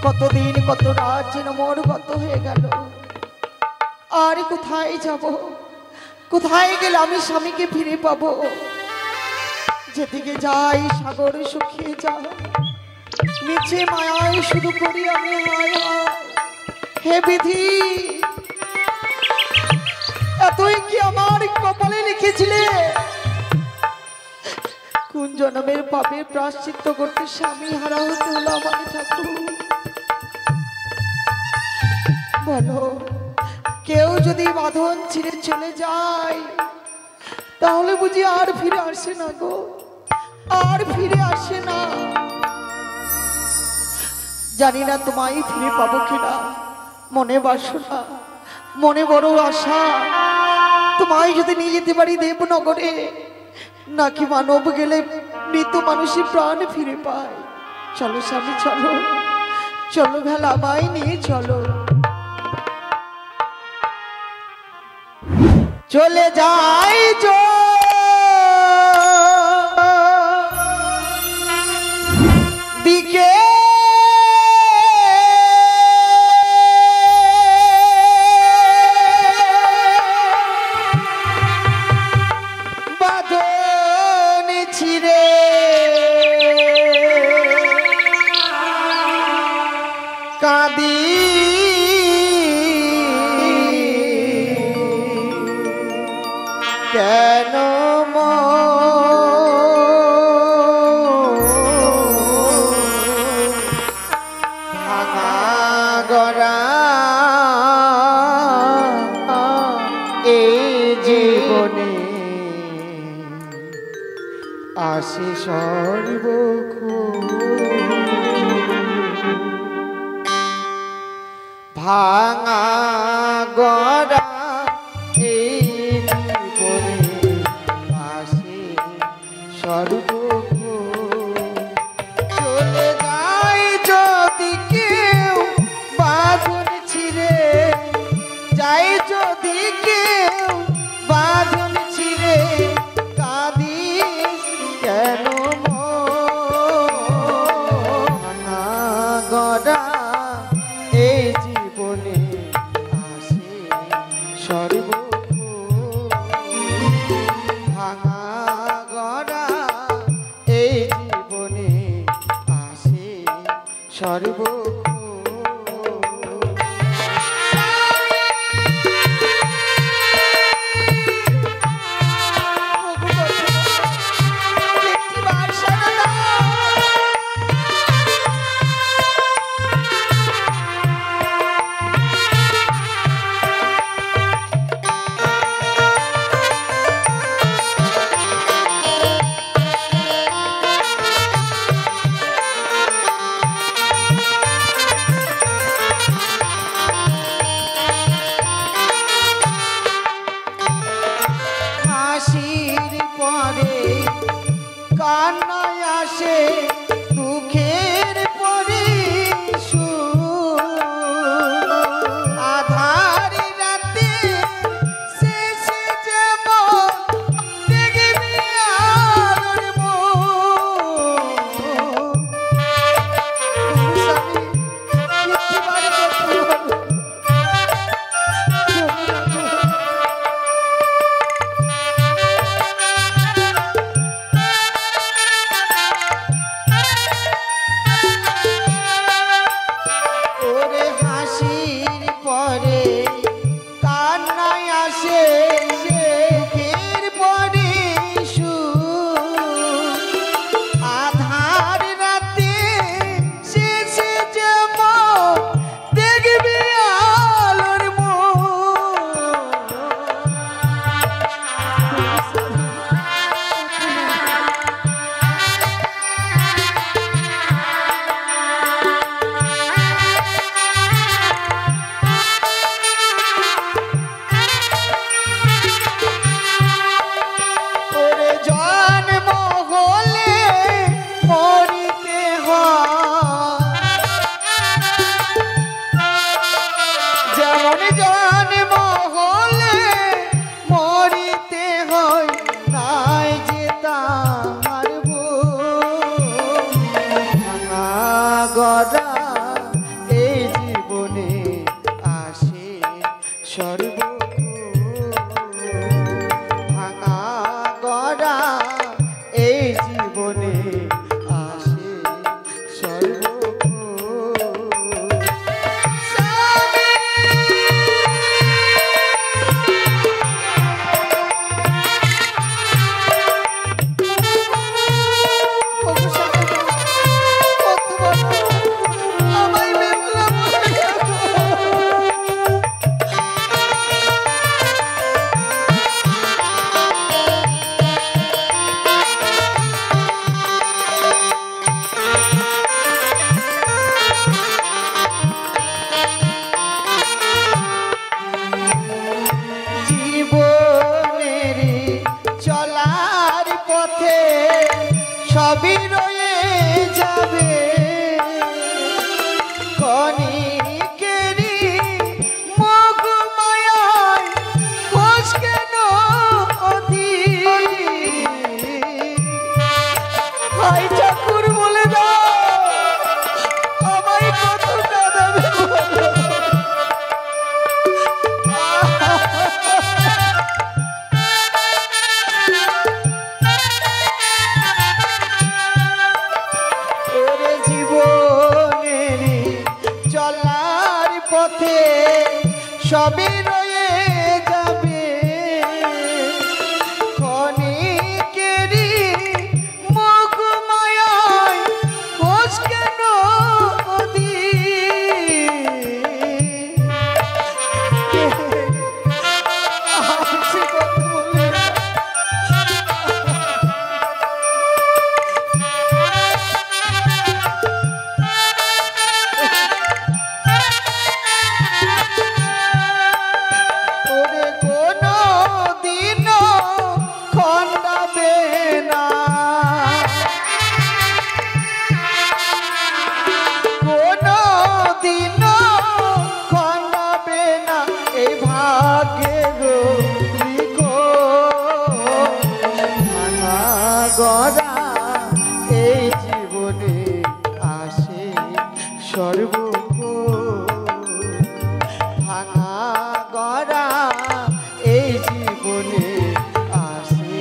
কতদিন কত রাত যেন মোর গত হয়ে গেল। আর কোথায় যাব, কোথায় গেলে আমি স্বামীকে ফিরে পাবো? যেদিকে যাই সাগর শুকিয়ে যায়, নিচে মায়ায় শুধু করি আমি হায় হায়। হে বিধি, এতই কি আমার কপালে লিখেছিলে? কোন জন্মের পাপের প্রায়শ্চিত্ত করতে স্বামী হারা হতে হলো আমাকে ঠাকুর? বলো, কেউ যদি বাঁধন ছিঁড়ে চলে যায় তাহলে বুঝি আর ফিরে আসে না গো, আর ফিরে আসে না। জানি না তোমায় ফিরে পাবো কিনা, মনে বাসনা, মনে বড় আশা। তোমায় যদি নিয়ে যেতে পারি দেবনগরে, নাকি মানব গেলে মৃত মানুষের প্রাণ ফিরে পায়। চলো স্বামী, চলো চলো, ভেলা আমায় নিয়ে চলো। চলে যাই দিকে বাঁধন ছিঁড়ে কাঁদি, কেন ভাঙা গড়া এই জীবনে আসে সর্বক্ষণ। ভাঙা গড়া এই জীবনে আসে সর্বক্ষণ। চলে যায় যদি কেউ বাঁধন ছিঁড়ে, যায় যদি কেউ বাঁধন ছিঁড়ে, কাঁদিস কেন ভাঙা গড়া এই জীবনে আসে সর্বক্ষণ। ভাঙা গড়া এই জীবনে আসে সর্বক্ষণ। পথে সবই রয়ে যাবে ক্ষণিকেরই মুখ মায়ায় হোস কেন গড়া এই জীবনে আসে ভাঙা গড়া এই জীবনে আসে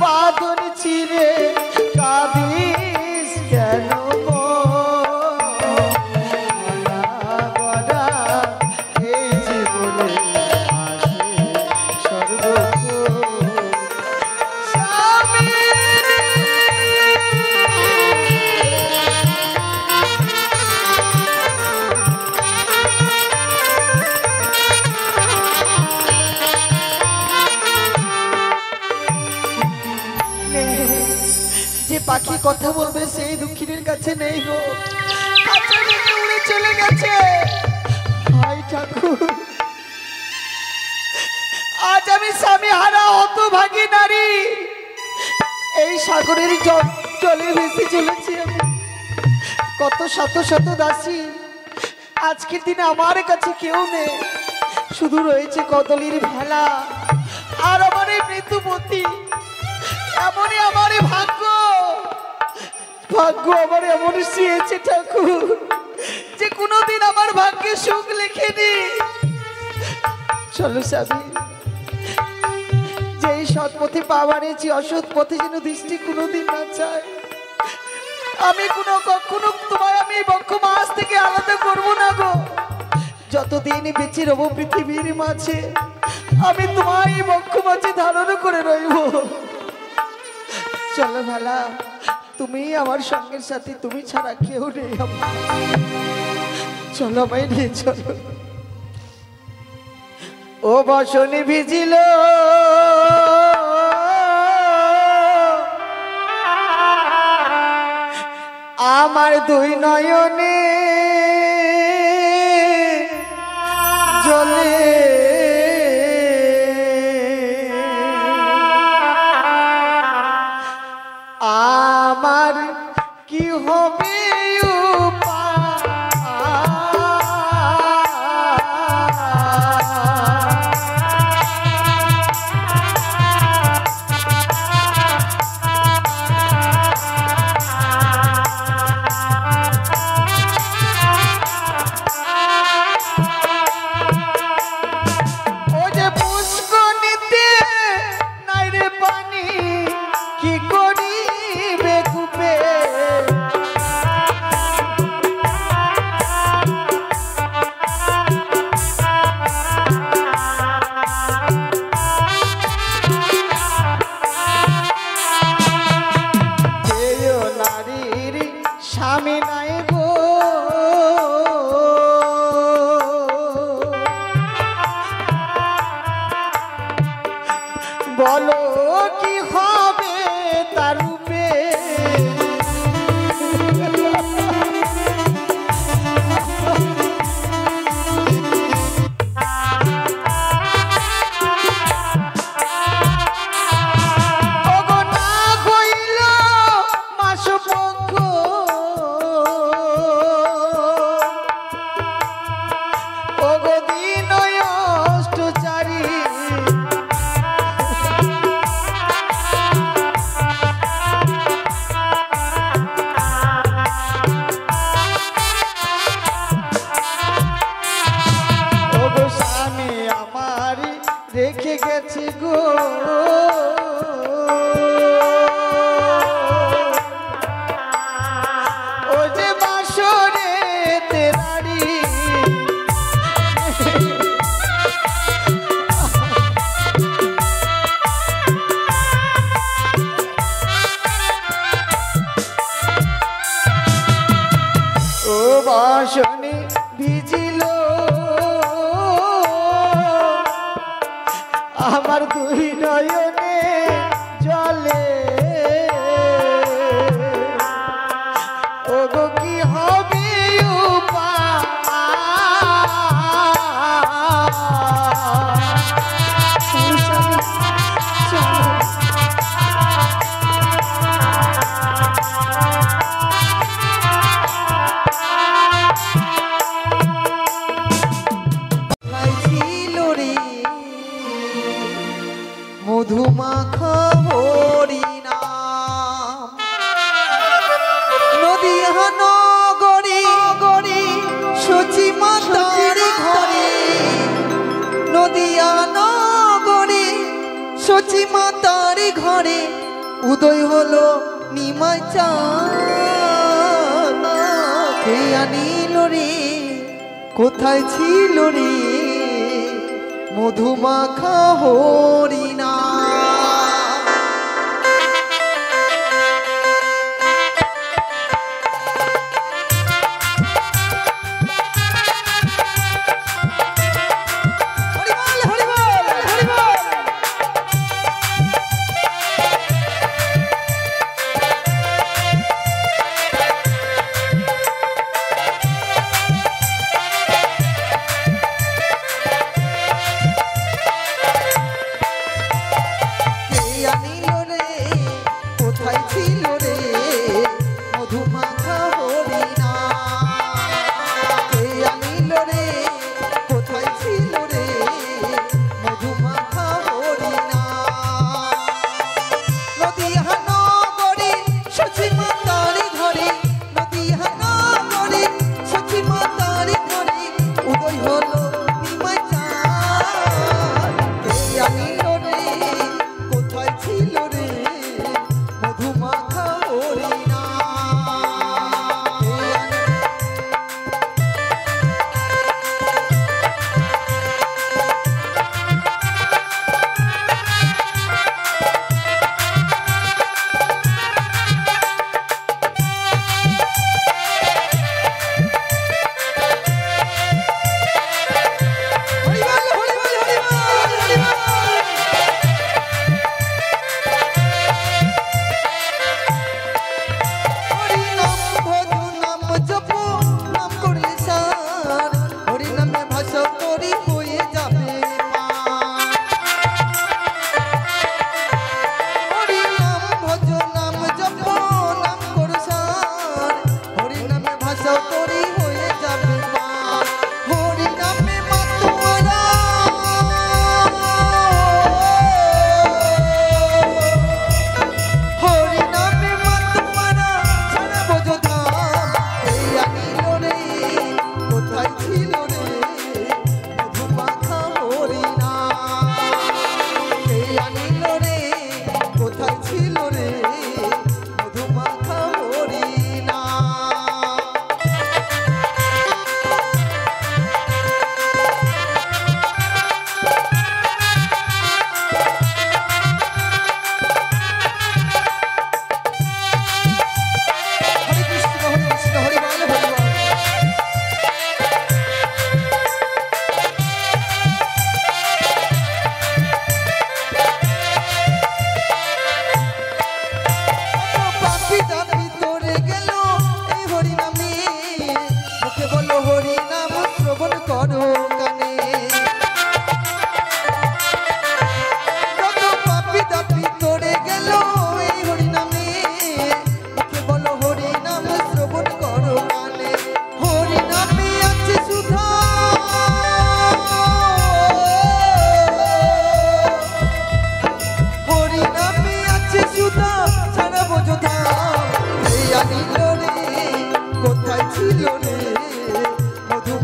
বাঁধন ছিঁড়ে কাঁদিস কেন গড়া এই জীবনে আসে যে পাখি কথা বলবে সেই দুঃখিনীর কাছে নেই গো, কাছে থেকে উড়ে চলে গেছে। হায় ঠাকুর, আজ আমি স্বামী হারা হতভাগী নারী এই সাগরের জলে ভেসে চলেছি। আমি কত শত শত দাসী, আজকের দিনে আমার কাছে কেউ নেই, শুধু রয়েছে কদলির ভেলা আর আমার এই মৃত্যুপতি। এমনই আমার ভাগ্য, ভাগ্য আমার এমন শিয়েছে ঠাকুর যে কোনোদিন আমার ভাগ্যে সুখ লেখেনি। চলো স্বামী, যে সৎ পথে পা বাড়িয়েছি অসৎ পথে যেন দৃষ্টি কোনোদিন না চায়। আমি কখনো তোমায় আমি বক্ষ মাছ থেকে আলাদা করবো না গো। যতদিন বেঁচে রব পৃথিবীর মাঝে আমি তোমায় বক্ষ মাঝে ধারণ করে রইব। চলো ভালা, তুমি আমার সঙ্গের সাথে, তুমি ছাড়া কেউ নেই আমার। চলো আমায় নিয়ে চলো। ও বসনে ভিজিল আমার দুই নয়নে জলে, আমার কি হবে গেছে গো ও যে বাসরে তেরারি ও বাসনে ভিজিল আমার দুই নয়নে জলে ও গো কি হবে মধুমাখা হরিনাম নদিয়া নগরী গরি সচি মাতার ঘরে নদিয়া নগরী সচি মাতার ঘরে উদয় হলো নিমাই চাঁদ কে আনিল রে কোথায় ছিল রে মধুমাখা হরিনাম ছিল রে মধু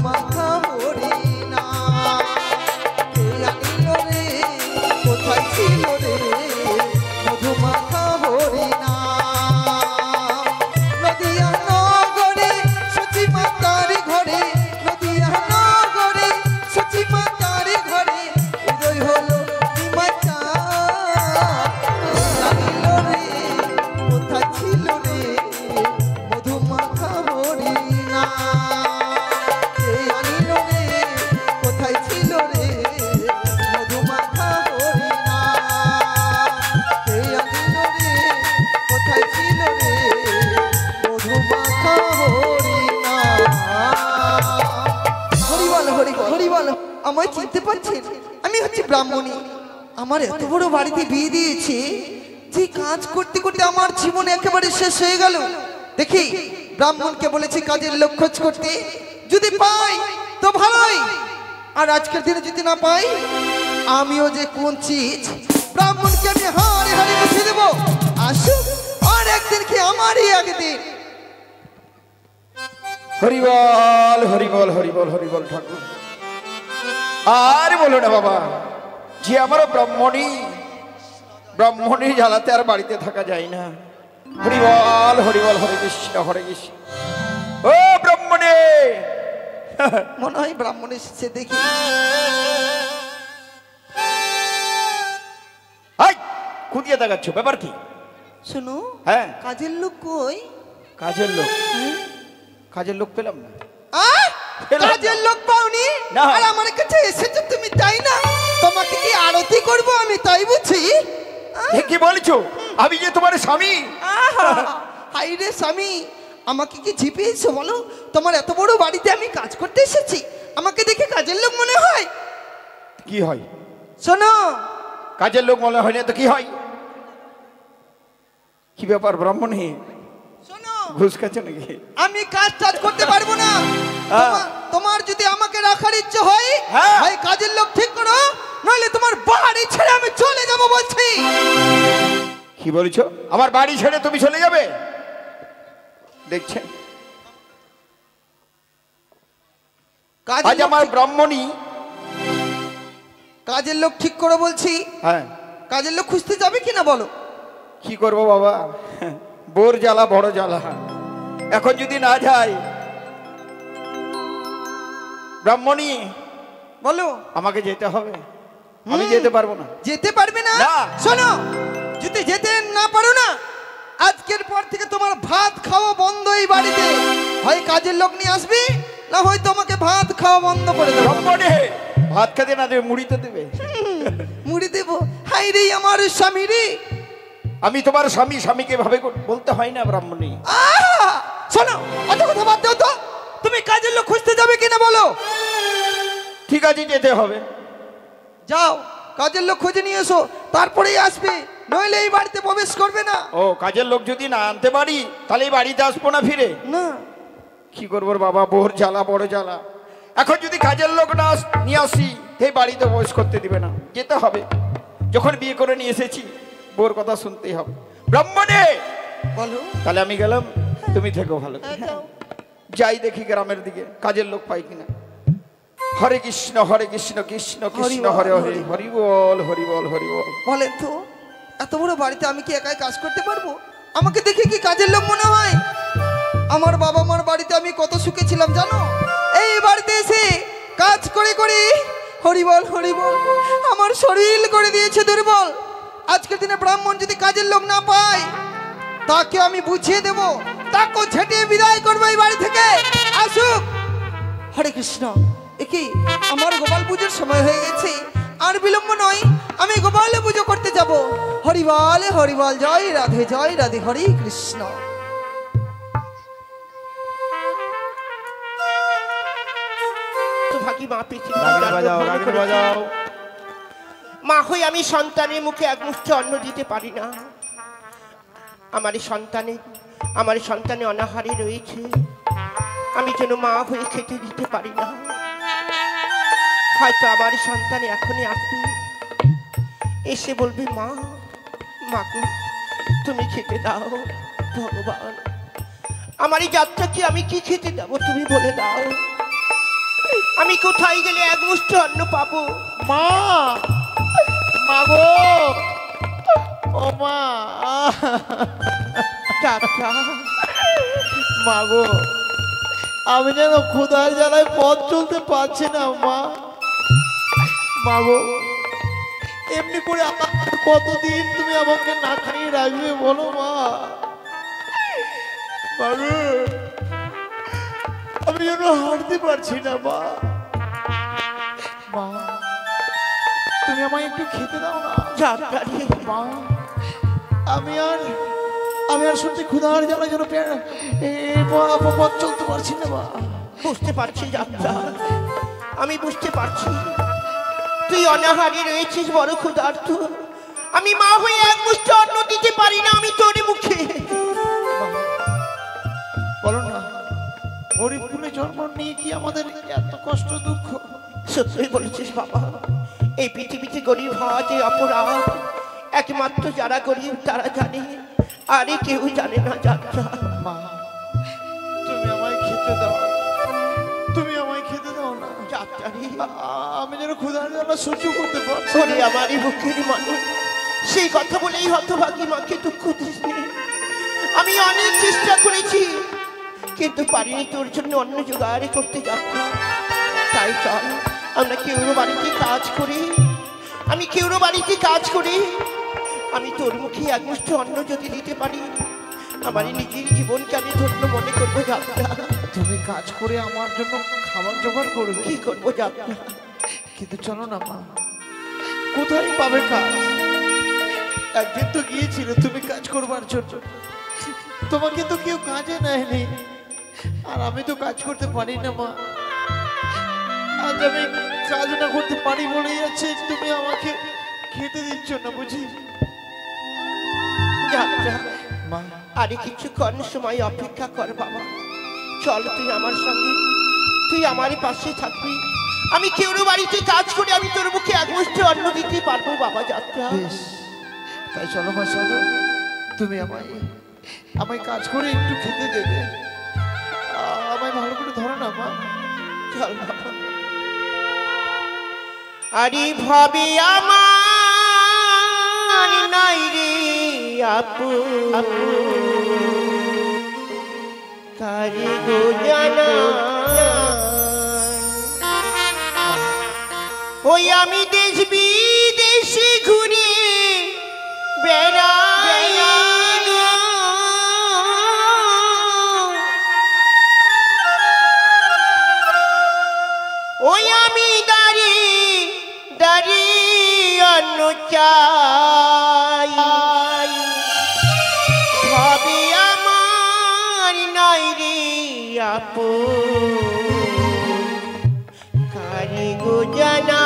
আমায় চিনতে পারছেন? আমি হচ্ছি ব্রাহ্মণী। আমার এত বড় বাড়িতে বিয়ে দিয়েছে যে কাজ করতে করতে আমার জীবন একেবারে শেষ হয়ে গেল। দেখি ব্রাহ্মণকে বলেছি কাজের লোক খোঁজ করতে, যদি পাই তো ভালোই, আর আজকের দিনে যদি না পাই আমিও যে কোন চিজ ব্রাহ্মণকে আমি হাড়ে হাড়ে বসে দেবো। আসুক আর একদিন কি আমারই একদিন। হরিবল হরিবল হরিবল হরিবল ঠাকুর। আর বলো না বাবা, যে আমারও ব্রাহ্মণী জ্বালাতে আর বাড়িতে থাকা যায় না। হরিবল হরিবল হরে কৃষ্ণ হরে কৃষ্ণ। ও ব্রাহ্মণী, মনে হয় ব্রাহ্মণ এসেছে দেখি। খুঁজিয়ে দেখাচ্ছ, ব্যাপার কি? শোনো, হ্যাঁ কাজের লোক কই? কাজের লোক? কাজের লোক পেলাম না। কাজের লোক পাওনি? আর আমার কাছে এসেছো তুমি, তাই না? তোমাকে কি আরতি করব আমি, তাই বুঝি? কি বলছো? আমি যে তোমার স্বামী। হাই রে স্বামী, আমাকে কি ঝিপিয়েছো বলো? তোমার এত বড় বাড়িতে আমি কাজ করতে এসেছি, আমাকে দেখে কাজের লোক মনে হয়? কি হয়? শোনো, কাজের লোক মনে হয় না তো কি হয়? কি ব্যাপার ব্রাহ্মণী, শোনো, ঘুষ খাচ্ছ নাকি? আমি কাজ করতে পারবো না। তোমার যদি আমাকে রাখার ইচ্ছে হয়, হয় কাজের লোক ঠিক করো, নইলে তোমার বাড়ি ছেড়ে আমি চলে যাব বলছি। কি বলছো? আমার বাড়ি ছেড়ে তুমি চলে যাবে? দেখছেন আজ আমার ব্রাহ্মণী কাজের লোক ঠিক করো বলছি। হ্যাঁ, কাজের লোক খুঁজতে যাবে কিনা বলো? কি করবো বাবা, বোর জ্বালা বড় জ্বালা। এখন যদি না যায় ব্রাহ্মণী, বলো আমাকে যেতে হবে। আমি যেতে পারবো না। যেতে পারবে না? শোনো, যদি যেতে না পারো না, আজকের পর থেকে তোমার ভাত খাওয়া বন্ধ এই বাড়িতে। হয় কাজের লোক নিয়ে আসবি, না হয় তোমাকে ভাত খাওয়া বন্ধ করে দেবো। ব্রাহ্মণী ভাত খেতে না দেবে, মুড়ি তো দেবে। মুড়ি দেবো? হাই রে আমার স্বামী রে। আমি তোমার স্বামী, স্বামীকে ভাবে বলতে হয় না ব্রাহ্মণী। শোনো, অত কথা বাদ দাও তো, তুমি কাজের লোক খুঁজতে যাবে কিনা বলো? ঠিক আছে, যেতে হবে। যাও, কাজের লোক খুঁজে নিয়ে এসো, তারপরেই আসবে, নইলে এই বাড়িতে প্রবেশ করবে না। ও, কাজের লোক যদি না আনতে পারি তাহলে এই বাড়িতে আসবো না ফিরে? না। কি করবো বাবা, বোর জ্বালা বড় জ্বালা। এখন যদি কাজের লোক না নিয়ে আসি, এই বাড়িতে প্রবেশ করতে দিবে না। যেতে হবে, যখন বিয়ে করে নিয়ে এসেছি বোর কথা শুনতেই হবে। ব্রাহ্মণে বলো। তাহলে আমি গেলাম, তুমি থেকো ভালো। যাই দেখি গ্রামের দিকে কাজের লোক পাই কিনা। হরে কৃষ্ণ কৃষ্ণ কৃষ্ণ হরে হরে, হরি বল হরি বল হরি বল। বলেন তো, এত বড় বাড়িতে আমি কি একাই কাজ করতে পারবো? আমাকে দেখে কি কাজের লোক মনে হয়? আমার বাবা মার বাড়িতে আমি কত সুখে ছিলাম জানো? এই বাড়িতে এসে কাজ করে করে হরি বল আমার শরীর করে দিয়েছে দুর্বল। আজকের দিনে ব্রাহ্মণ যদি কাজের লোক না পায়, তাকে আমি বুঝিয়ে দেব, তাকে ঝেঁটিয়ে বিদায় করবো এই বাড়ি থেকে। আসুক। হরে কৃষ্ণ। একই আমার গোপাল পুজোর সময় হয়ে গেছে, আর বিলম্ব নয়, আমি গোপাল পুজো করতে যাব। হরিবল জয় রাধে হরে কৃষ্ণ। মা হই আমি সন্তানের মুখে এক মুষ্টি অন্ন দিতে পারি না। আমার সন্তানে অনাহারে রয়েছে, আমি যেন মা হয়ে খেতে দিতে পারি না। হয়তো আমার সন্তান এখনই আসবে, এসে বলবে মা গো তুমি খেতে দাও। ভগবান, আমার এই যাত্রা কি আমি কি খেতে দেবো তুমি বলে দাও। আমি কোথায় গেলে এক মুষ্টি অন্ন পাবো? মা গো, ও মা, মা গো, আমি যেন ক্ষুধার জ্বালায় পথ চলতে পারছি না। মা গো, এমনি করে কতদিন তুমি আমাকে না খাইয়ে রাখবে বলো মা? গো, আমি যেন হাঁটতে পারছি না। মা তুমি আমায় একটু খেতে দাও না। মা, আমি আর সত্যি ক্ষুধার জ্বালা যেন পথ চলতে পারছি না। মা বুঝতে পারছি যাত্রা, আমি বুঝতে পারছি তুই অনাহারে রয়েছিস, বড় ক্ষুধার্ত। আমি মা হয়ে এক মুষ্টি অন্ন দিতে পারি না আমি তোর মুখে। বলো না, গরিব কুলে জন্ম নিয়ে কি আমাদের এত কষ্ট দুঃখ? সত্যই বলেছিস বাবা, এই পৃথিবীতে গরিব হওয়া যে অপরাধ একমাত্র যারা গরিব তারা জানে, আরে কেউ জানে না। যাত্রা মা, তুমি আমায় খেতে দাও, তুমি আমায় খেতে দাও না। যাত্রা রে, আমি যেন ক্ষুধার জ্বালা সহ্য করতে পারছি ওরে আমারই বুকের মানুষ, সেই কথা বলেই হতভাগী মাকে দুঃখ দিস নে। আমি অনেক চেষ্টা করেছি কিন্তু পারিনি তোর জন্য অন্ন জোগাড় করতে। যাত্রা তাই চল আমরা কেউরো বাড়িতে কাজ করি, আমি কেউরো বাড়িতে কাজ করি, আমি তোর মুখে এক মুষ্টি অন্ন যদি দিতে পারি আমার নিজের জীবনকে আমি ধন্য মনে করবো। যাত্রা তুমি কাজ করে আমার জন্য খাবার জোগাড় করবে? কি করবো যাত্রা? কিন্তু চলো না মা, কোথায় পাবে কাজ? একদিন তো গিয়েছিল তুমি কাজ করবার জন্য, তোমাকে তো কেউ কাজে নেয়নি, আর আমি তো কাজ করতে পারি না মা। আজ আমি কাজ না করতে পারি বলেই আছে তুমি আমাকে খেতে দিচ্ছ না বুঝি? যাত্রা মা, আরে কিছুক্ষণ সময় অপেক্ষা কর বাবা। চল তুই আমার সঙ্গে, তুই আমারই পাশে থাকবি। আমি কেউরো বাড়িতে কাজ করে আমি তোর মুখে এক মুষ্টি অন্ন দিতে পারবো বাবা। যাত্রা বেশ, তাই চলো মা, চলো। তুমি আমায় কাজ করে একটু খেতে দেবে, আমায় ভালো করে ধরো না মা। চল বাবা। আরে ভাবে আমার নাই রে আপু, কারে গো জানা, ওই আমি দেশ বিদেশে ঘুরে বেড়াই গো, ওই আমি দাঁড়িয়ে দাঁড়িয়ে অন্ন চাই, ভাবে আমার নাই রে আপু, কারে গো জানা।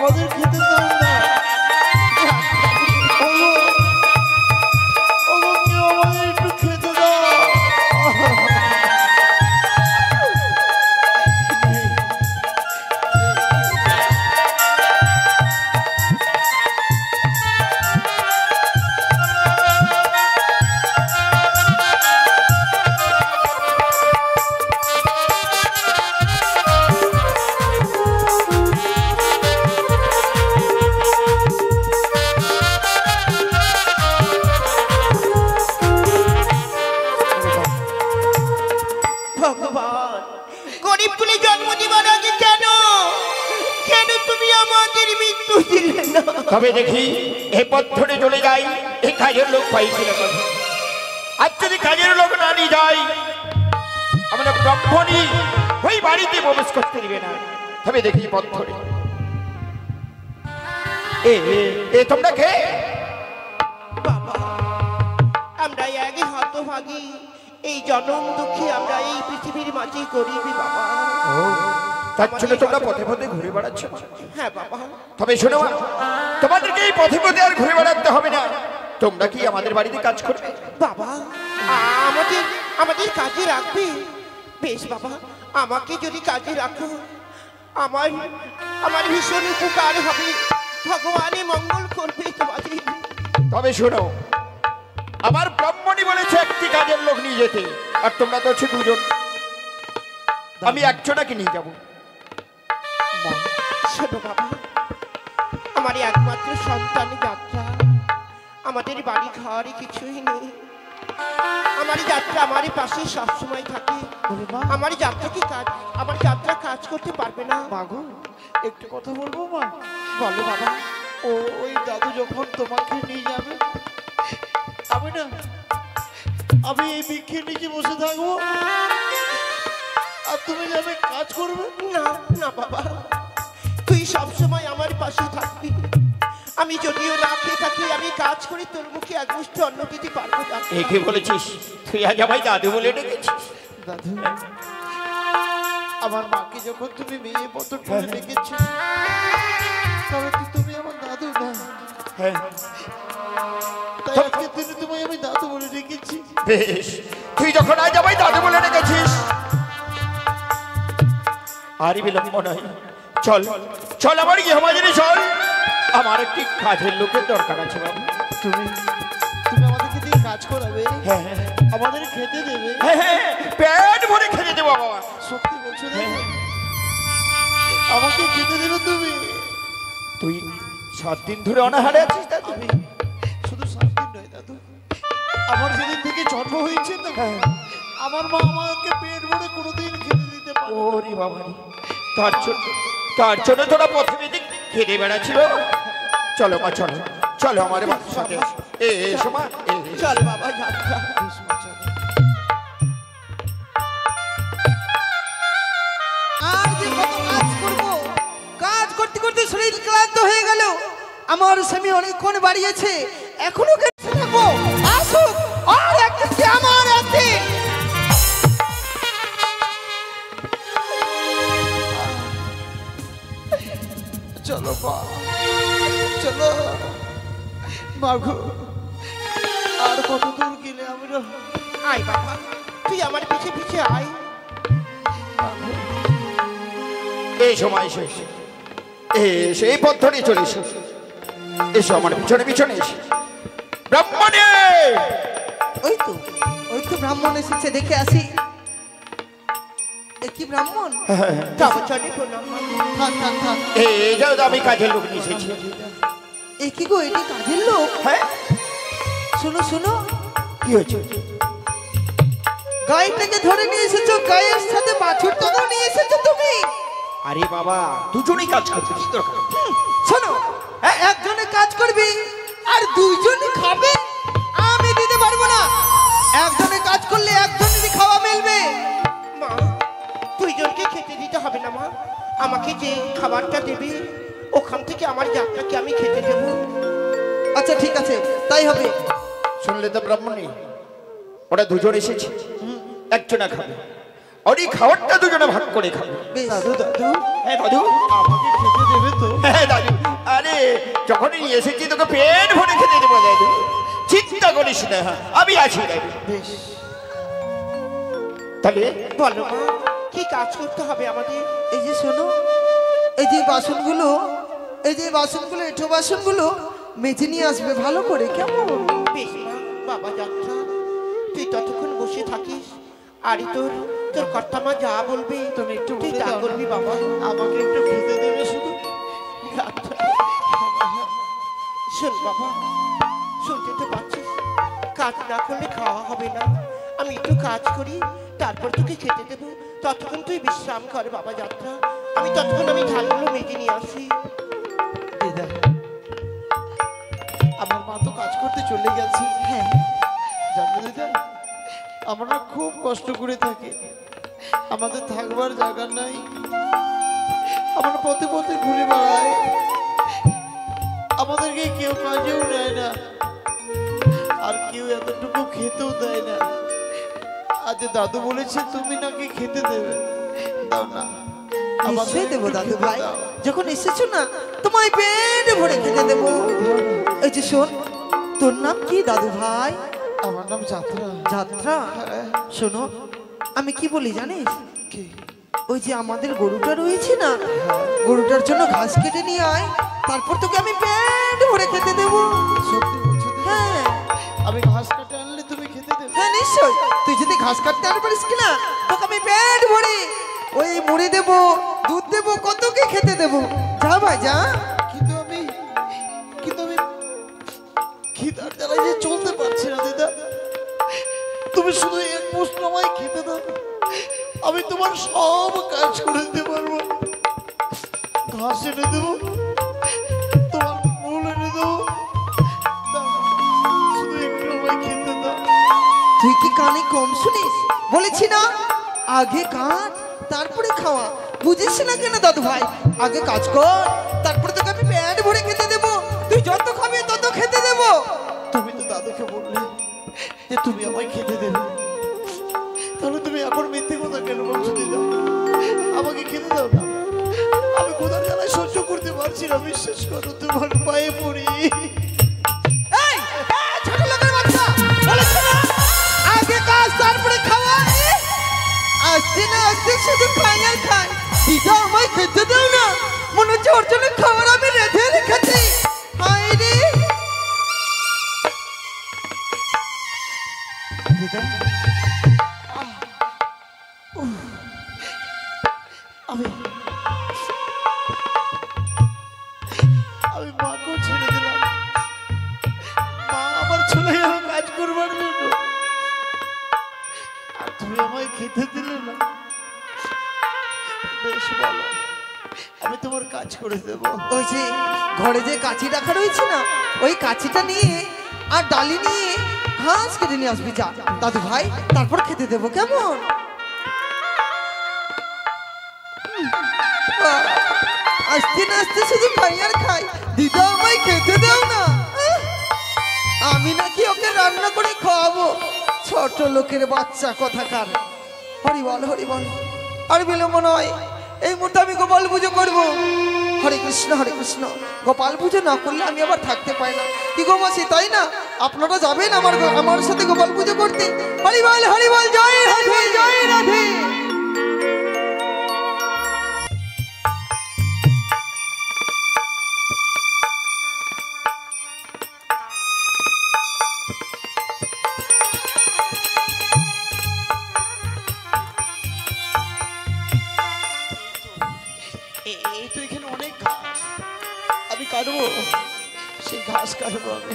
আমাদের খেতে দাও না। ওগো, ওগো, কেউ আমাদের একটু খেতে দাও। ভগবান, গরিব কুলে জন্ম দিবার আগে কেন কেন তুমি আমাদের মৃত্যু দিলে না? তবে দেখি এ পথ ধরে চলে যাই, এই কাজের লোক পাই কিনা কথা। আর যদি কাজের লোক না নিয়ে যাই, আমরা ব্রাহ্মণী ওই বাড়িতে প্রবেশ করতে দিবে না। তবে দেখি পথ ধরে এ তোমরা কে? বাবা, আমরা এক হতভাগী, এই জনম দুঃখী আমরা এই পৃথিবীর মাঝে গরিবী বাবা। তার জন্য তোমরা পথে পথে ঘুরে বেড়াচ্ছ। হ্যাঁ বাবা। তবে শোনো, তোমাদেরকে এই পথে পথে আর ঘুরে বেড়াতে হবে না। তোমরা কি আমাদের বাড়িতে কাজ করবে? বাবা, আমাদের আমাদের কাজে রাখবে? বেশ বাবা, আমাকে যদি কাজে রাখো আমার আমার ভীষণ উপকার হবে, ভগবানের মঙ্গল করবে তোমাদের। তবে শোনো, আমার ব্রাহ্মণী বলেছে একটি কাজের লোক নিয়ে যেতে, আর তোমরা তো হচ্ছে দুজন। আমি একজনকে নিয়ে যাব। শোনো বাবা, আমার একমাত্র সন্তান যাত্রা, আমাদের বাড়ি ঘরে কিছুই নেই। আমার যাত্রা আমার পাশে সবসময় থাকে। আমার যাত্রাকে কাজ আমার যাত্রা কাজ করতে পারবে না। মাগো, একটু কথা বলবো মা? বলো বাবা। ওই দাদু যখন তোমাকে নিয়ে যাবে, আমি এই বৃক্ষের নিচে বসে থাকবো আর তুমি যাবে কাজ করবে? না না বাবা, তুই সবসময় আমার পাশে থাকবি। আমি যদিও না খেয়ে থাকি, আমি কাজ করে তোর মুখে এক মুষ্টি অন্ন দিতে পারবো না। একে বলেছিস তুই আজ আমায় দাদু বলে ডেকেছিস? দাদু, আমার মাকে যখন তুমি মেয়ে বতন বলে ডেকেছ, তবে কি তুমি আমার দাদু না? হ্যাঁ। তাই আজকে দিনে তোমায় আমি দাদু বলে ডেকেছি। বেশ, তুই যখন আজ আমায় দাদু বলে ডেকেছিস, আরই বিলম্ব নয়, চল চল আমার গৃহমাজিরে চল। আমার একটি কাজের লোকের দরকার আছে বাবু। তুমি আমাদেরকে দিয়ে কাজ করাবে? হ্যাঁ হ্যাঁ আমাদের খেতে দেবে? হ্যাঁ হ্যাঁ, পেট ভরে খেতে দেবো বাবা। সত্যি বলছো না? আমাকে খেতে দেবে তুমি? তুই 7 দিন ধরে অনাহারে আছিস দাদু? আমি শুধু 7 দিন নয় দাদু, আমার যেদিন থেকে জন্ম হয়েছে না, আমার মা আমাকে পেট ভরে কোনোদিন খেতে দিতে পারে। ওরে বাবা, তার জন্য তোরা পথে বেঁধে খেতে বেড়াচ্ছিল। চলো মা, চলো চলো আমার বাবার সাথে এসো মা। চল বাবা, যাত্রা। আর যে কত কাজ করব, কাজ করতে করতে শরীর ক্লান্ত হয়ে গেল। আমার স্বামী অনেকক্ষণ বাড়িয়েছে, এখনো কেটে থাকবো। আসুক আর একদিন কি আমার একদিন। চলো মা, চলো মাগো, আর কত দূর গেলে আমরা? আয় বাবা, তুই আমার পিছে পিছে আয়। এই সময় এসো, এই পথ ধরে চলে এসো। এসো আমার পিছনে পিছনে এসো। ব্রাহ্মণী, ওই তো ব্রাহ্মণ এসেছে, দেখে আসি। এ কি ব্রাহ্মণ? তবে চলে প্রণাম। থাক থাক থাক। এই যাও, আমি কাজের লোক নিয়ে এসেছি। এ কি গো, এটি কাজের লোক? হ্যাঁ, শোনো শোনো, কি হয়েছে? গাইটাকে ধরে নিয়ে এসেছো, গায়ের সাথে বাছুরটাকেও নিয়ে এসেছো তুমি। আরে বাবা, দুজনেই কাজ করছে, কি দরকার? শোনো, একজনে কাজ করবি আর দুইজনে খাবে, আমি দিতে পারবো না। একজনে কাজ করলে একজনেরই খাওয়া মিলবে। মা, দুইজনকে খেতে দিতে হবে না মা, আমাকে যে খাবারটা দেবে ওখান থেকে আমার যাত্রাকে আমি খেতে দেবো। আচ্ছা ঠিক আছে, তাই হবে। শুনলে তো ব্রাহ্মণী, ওরা দুজন এসেছে, একজনা খাবে, আর এই খাবারটা দুজনে ভাগ করে খাবে। বেশ। দাদু, দাদু হ্যাঁ দাদু, আমাকে খেতে দেবে তো? হ্যাঁ দাদু, যখনই নিয়ে এসেছি তোকে পেট ভরে খেতে দেবো দাদু, চিন্তা করিস না, আমি আছি দাদু। বেশ, তাহলে বলো মা, কি কাজ করতে হবে আমাদের? এই যে শোনো, এই যে বাসনগুলো, এই যে বাসনগুলো, এঁঠো বাসনগুলো মেজে নিয়ে আসবে ভালো করে, কেমন? বেশ মা, বাবা যাত্রা তুই ততক্ষণ বসে থাকিস, আর তোর তোর কর্তামা যা বলবে তুমি একটু তুই বলে তা দাও না। করবি বাবা। আমাকে একটু খেতে দেবে শুধু। শোন বাবা, শুনতে তো পাচ্ছিস, কাজ না করলে খাওয়া হবে না। আমি একটু কাজ করি, তারপর তোকে খেতে দেবো। ততক্ষণ তুই বিশ্রাম কর বাবা যাত্রা, আমি ততক্ষণ আমি ধানগুলো মেজে নিয়ে আসি। দিদা, আমার মা তো কাজ করতে চলে গেছে। হ্যাঁ, জানো দিদা, আমরা খুব কষ্ট করে থাকি, আমাদের থাকবার জায়গা নাই, আমরা পথে পথে ঘুরে বেড়াই, আমাদেরকে কেউ কাজেও নেয় না, আর কেউ এতটুকু খেতেও দেয় না। আজ দাদু বলেছে তুমি নাকি খেতে দেবে, দাও না। নিশ্চয়ই দেবো দাদু ভাই, দাও। যখন এসেছো না তোমায় পেট ভরে খেতে দেবো। এই যে শোন, তোর নাম কি দাদু ভাই? আমার নাম যাত্রা। যাত্রা। হ্যাঁ। শোনো, আমি কি বলি জানিস, কি? ওই যে আমাদের গরুটা রয়েছে না, গরুটার জন্য ঘাস কেটে নিয়ে আয়, তারপর তোকে আমি পেট ভরে খেতে দেবো। সত্যি বলছো দিদা? হ্যাঁ আমি ঘাস কাটে আনলে তুমি খেতে দেবে? হ্যাঁ নিশ্চয়, তুই যদি ঘাস কাটতে আনতে পারিস কিনা, তোকে আমি পেট ভরে ওই মুড়ি দেবো, দুধ দেবো, কত কি খেতে দেবো। যা ভাই যা। কিন্তু আমি খিদার জ্বালায় যে চলতে পারছি না দিদা, তুমি শুধু এক প্রশ্ন আমায় খেতে দাও, আমি তোমার সব কাজ করে দিতে পারবো। ঘাস এনে দেবো, তোমার ফুল এনে দেবো, দাও, শুধু একটু আমায় খেতে দাও। তুই কি কানে কম শুনিস? বলেছি না, আগে কাজ তারপরে খাওয়া, বুঝিস না কেন দাদু ভাই? আগে কাজ কর, তারপরে তোকে আমি পেট ভরে খেতে দেবো, তুই যত খাবি তত খেতে দেবো। তুমি তো দাদুকে বললে যে তুমি আমায় খেতে দেবে, তাহলে তুমি এখন মিথ্যে কথা কেন বলছো দিদা? আমাকে খেতে দাও না, আমি কোথার জ্বালায় সহ্য করতে পারছি না, বিশ্বাস করো, তোমার পায়ে পড়ি। এই, ছোট লোকের বাচ্চা, বলেছি না, আগে কাজ তারপরে খাওয়া। আস্তে না আস্তে শুধু খাই আর খাই, দিদা আমায় খেতে দাও না, মনে হচ্ছে ওর জন্য খাবার আমি রেঁধে রেখেছি। হায় রে দিদা, আমি মাকেও ছেড়ে দিলাম, মা আমার চলে গেল কাজ করবার জন্য, আর তুমি আমায় খেতে দিলে না। বেশ বলো, আমি তোমার কাজ করে দেবো। ওই যে ঘরে যে কাঁচি রাখা রয়েছে না, ওই কাঁচিটা নিয়ে আর ডালি নিয়ে ঘাস কেটে নিয়ে আসবি, যা দাদু ভাই, তারপর খেতে দেবো, কেমন? আস্তে না আস্তে শুধু খাই আর খাই, দিদা আমায় খেতে দাও না। আমি নাকি ওকে রান্না করে খাওয়াবো, ছোট লোকের বাচ্চা কোথাকার। হরি বল হরি বল। আর বিলম্ব নয়, এই মুহূর্তে আমি গোপাল পুজো করবো। হরে কৃষ্ণ হরে কৃষ্ণ। গোপাল পুজো না করলে আমি আবার থাকতে পাই না। কি গো মাসি, তাই না? আপনারা যাবেন আমার সাথে গোপাল পুজো করতে? হরি বল, জয় রাধে জয় রাধে। এই তো এখানে অনেক ঘাস, আমি কাটবো, সেই ঘাস কাটবো আমি।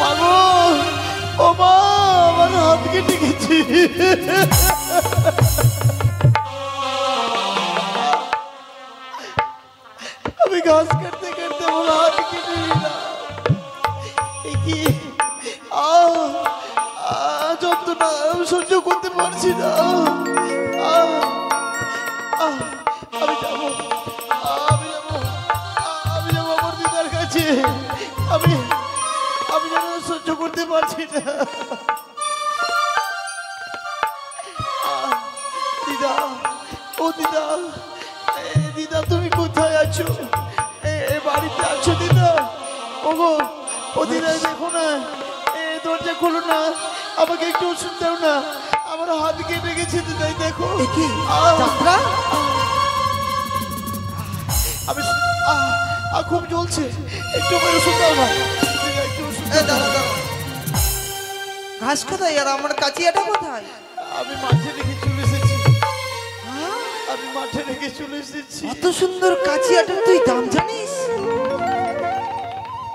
মাগো, ও মা, আমার হাত কেটে গেছে। আমি ঘাস কাটতে কাটতে আমার হাত কেটে নিলাম। এ কি যন্ত্রণা আমি সহ্য করতে পারছি না। আমি যাবো আমি যাবো আমি যাবো আমার দিদার কাছে। আমি আমি যেন সহ্য করতে পারছি না। দিদা, ও দিদা, দিদা তুমি কোথায় আছো? বাড়িতে আছো দিদা? ওগো, ও দিদা দেখো না, দরজা খোলো না, আমাকে একটু ওষুধ দাও না, আমার হাত কেটে গেছে দিদাই দেখো। আমি খুব জ্বলছে, একটু আমার ওষুধ দাও না দিদা, একটু ওষুধ দাও। ঘাস কোথায় আর আমার কাচিয়াটা কোথায়? আমি মাঠে রেখে চলে এসেছি। আমি মাঠে রেখে চলে এসেছি। এত সুন্দর কাচিয়াটার তুই দাম জানিস?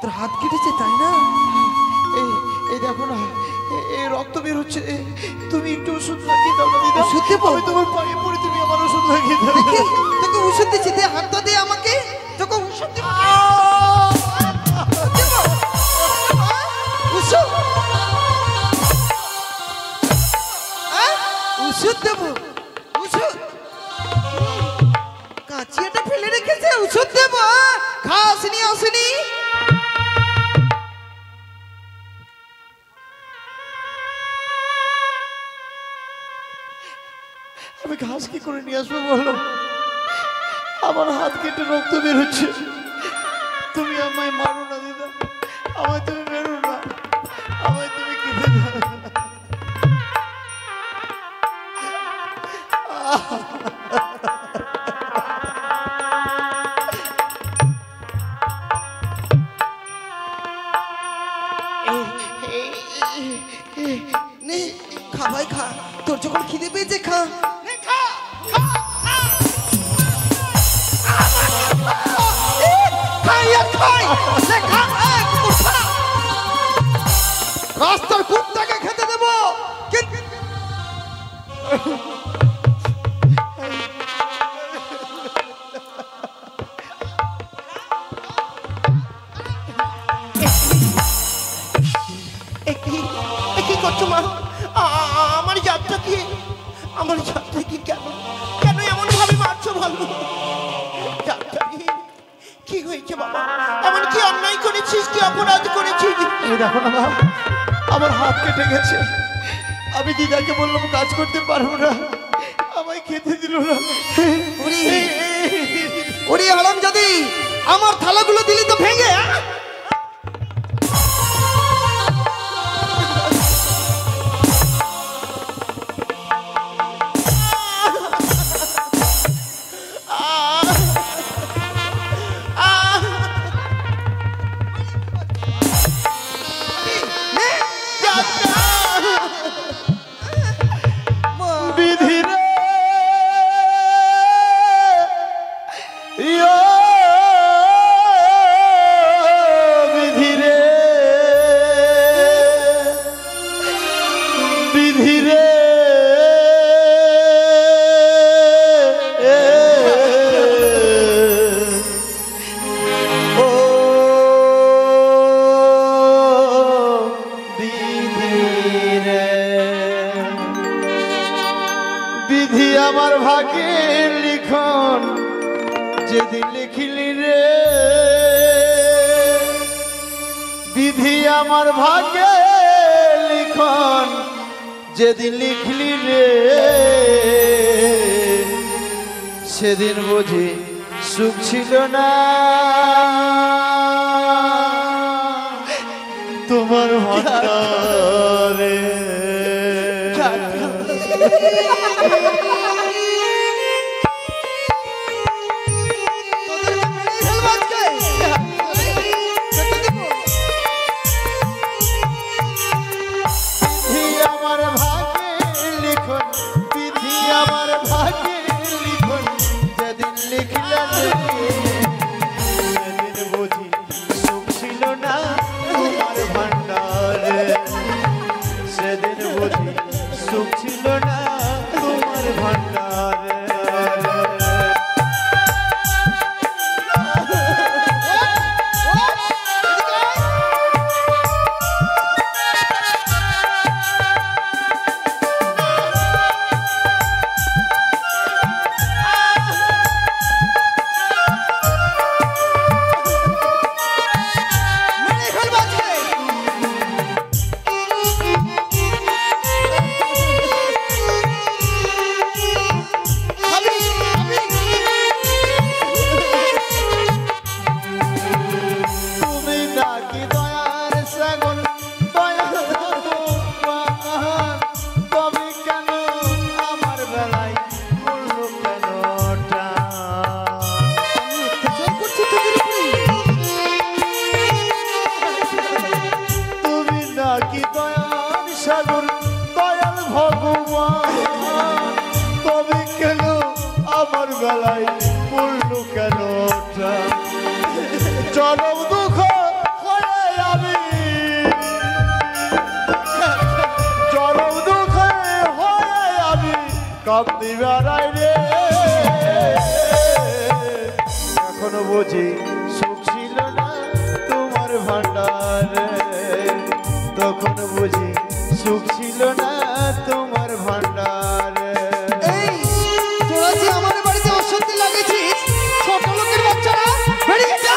তোর হাত কেটেছে তাই না? এই দেখো না, এই রক্ত বের হচ্ছে। তুমি একটু ওষুধ লাগিয়ে দাও না দিদা। ওষুধ দেবো? আমি তোমার পায়ে পড়ে, তুমি আমার ওষুধ লাগিয়ে দাও। তোকে ওষুধ দিচ্ছি, দে হাতটা দে আমাকে, তোকে ওষুধ দেবো। ওষুধ দেবো? ওষুধ? কাচিয়াটা ফেলে রেখেছে, ওষুধ দেবো? ঘাস নিয়ে আসেনি? আমি ঘাস কি করে নিয়ে আসবো বলো? আমার হাত কেটে রক্ত বের হচ্ছে। তুমি আমায় মারো না দিদা, আমায় তুমি মেরো না, আমায় তুমি কেটে দাও। নে খা ভাই খা, তোর যখন খিদে পেয়েছে খা। রাস্তার কুত্তাকে খেতে দেবো। কি করছো মা? আমার যাত্রা কি, আমার যাত্রা কি? কেন কেন এমন ভাবে মারছো বলো? যাত্রা কি হয়েছে বাবা? এমন কি অন্যায় করেছিস, কি অপরাধ করেছিস? এই দেখো না মা, আমার হাত কেটে গেছে। আমি দিদাকে বললাম কাজ করতে পারবো না, আমায় খেতে দিল না। ওরে হারামজাদি, আমার থালাগুলো দিলি তো ভেঙে। বিধি আমার ভাগ্যের লিখন যেদিন লিখিলি রে, বিধি আমার ভাগ্যের লিখন যেদিন লিখলি রে, সেদিন বুঝি সুখ ছিল না তোমার ভান্ডারে। আমার ভাগ্যের লিখন, বিধি আমার ভাগ্যের লিখন যেদিন লিখলেন সেদিন বুঝি সুখ ছিল না তোমার ভান্ডারে, সেদিন বুঝি সুখ ছিল না তোমার ভান্ডারে। চরম দুঃখ হয়ে আমি চরম দুঃখ হয়ে আমি কাঁদতে বেড়াই রে। এখনো বুঝি সুখ ছিল না তোমার ভান্ডারে, তখন বুঝি সুখ ছিল না তোমার ভান্ডারে। এই তোরা যে আমার বাড়িতে অশান্তি লাগিয়েছিস, ছোট লোকের বাচ্চারা বেরিয়ে যা।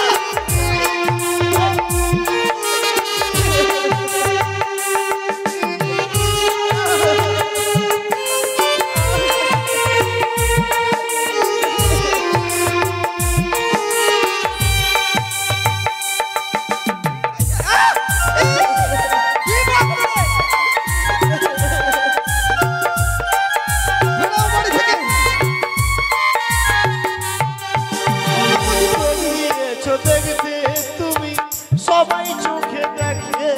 দেখতে তুমি সবাই চোখে দেখে,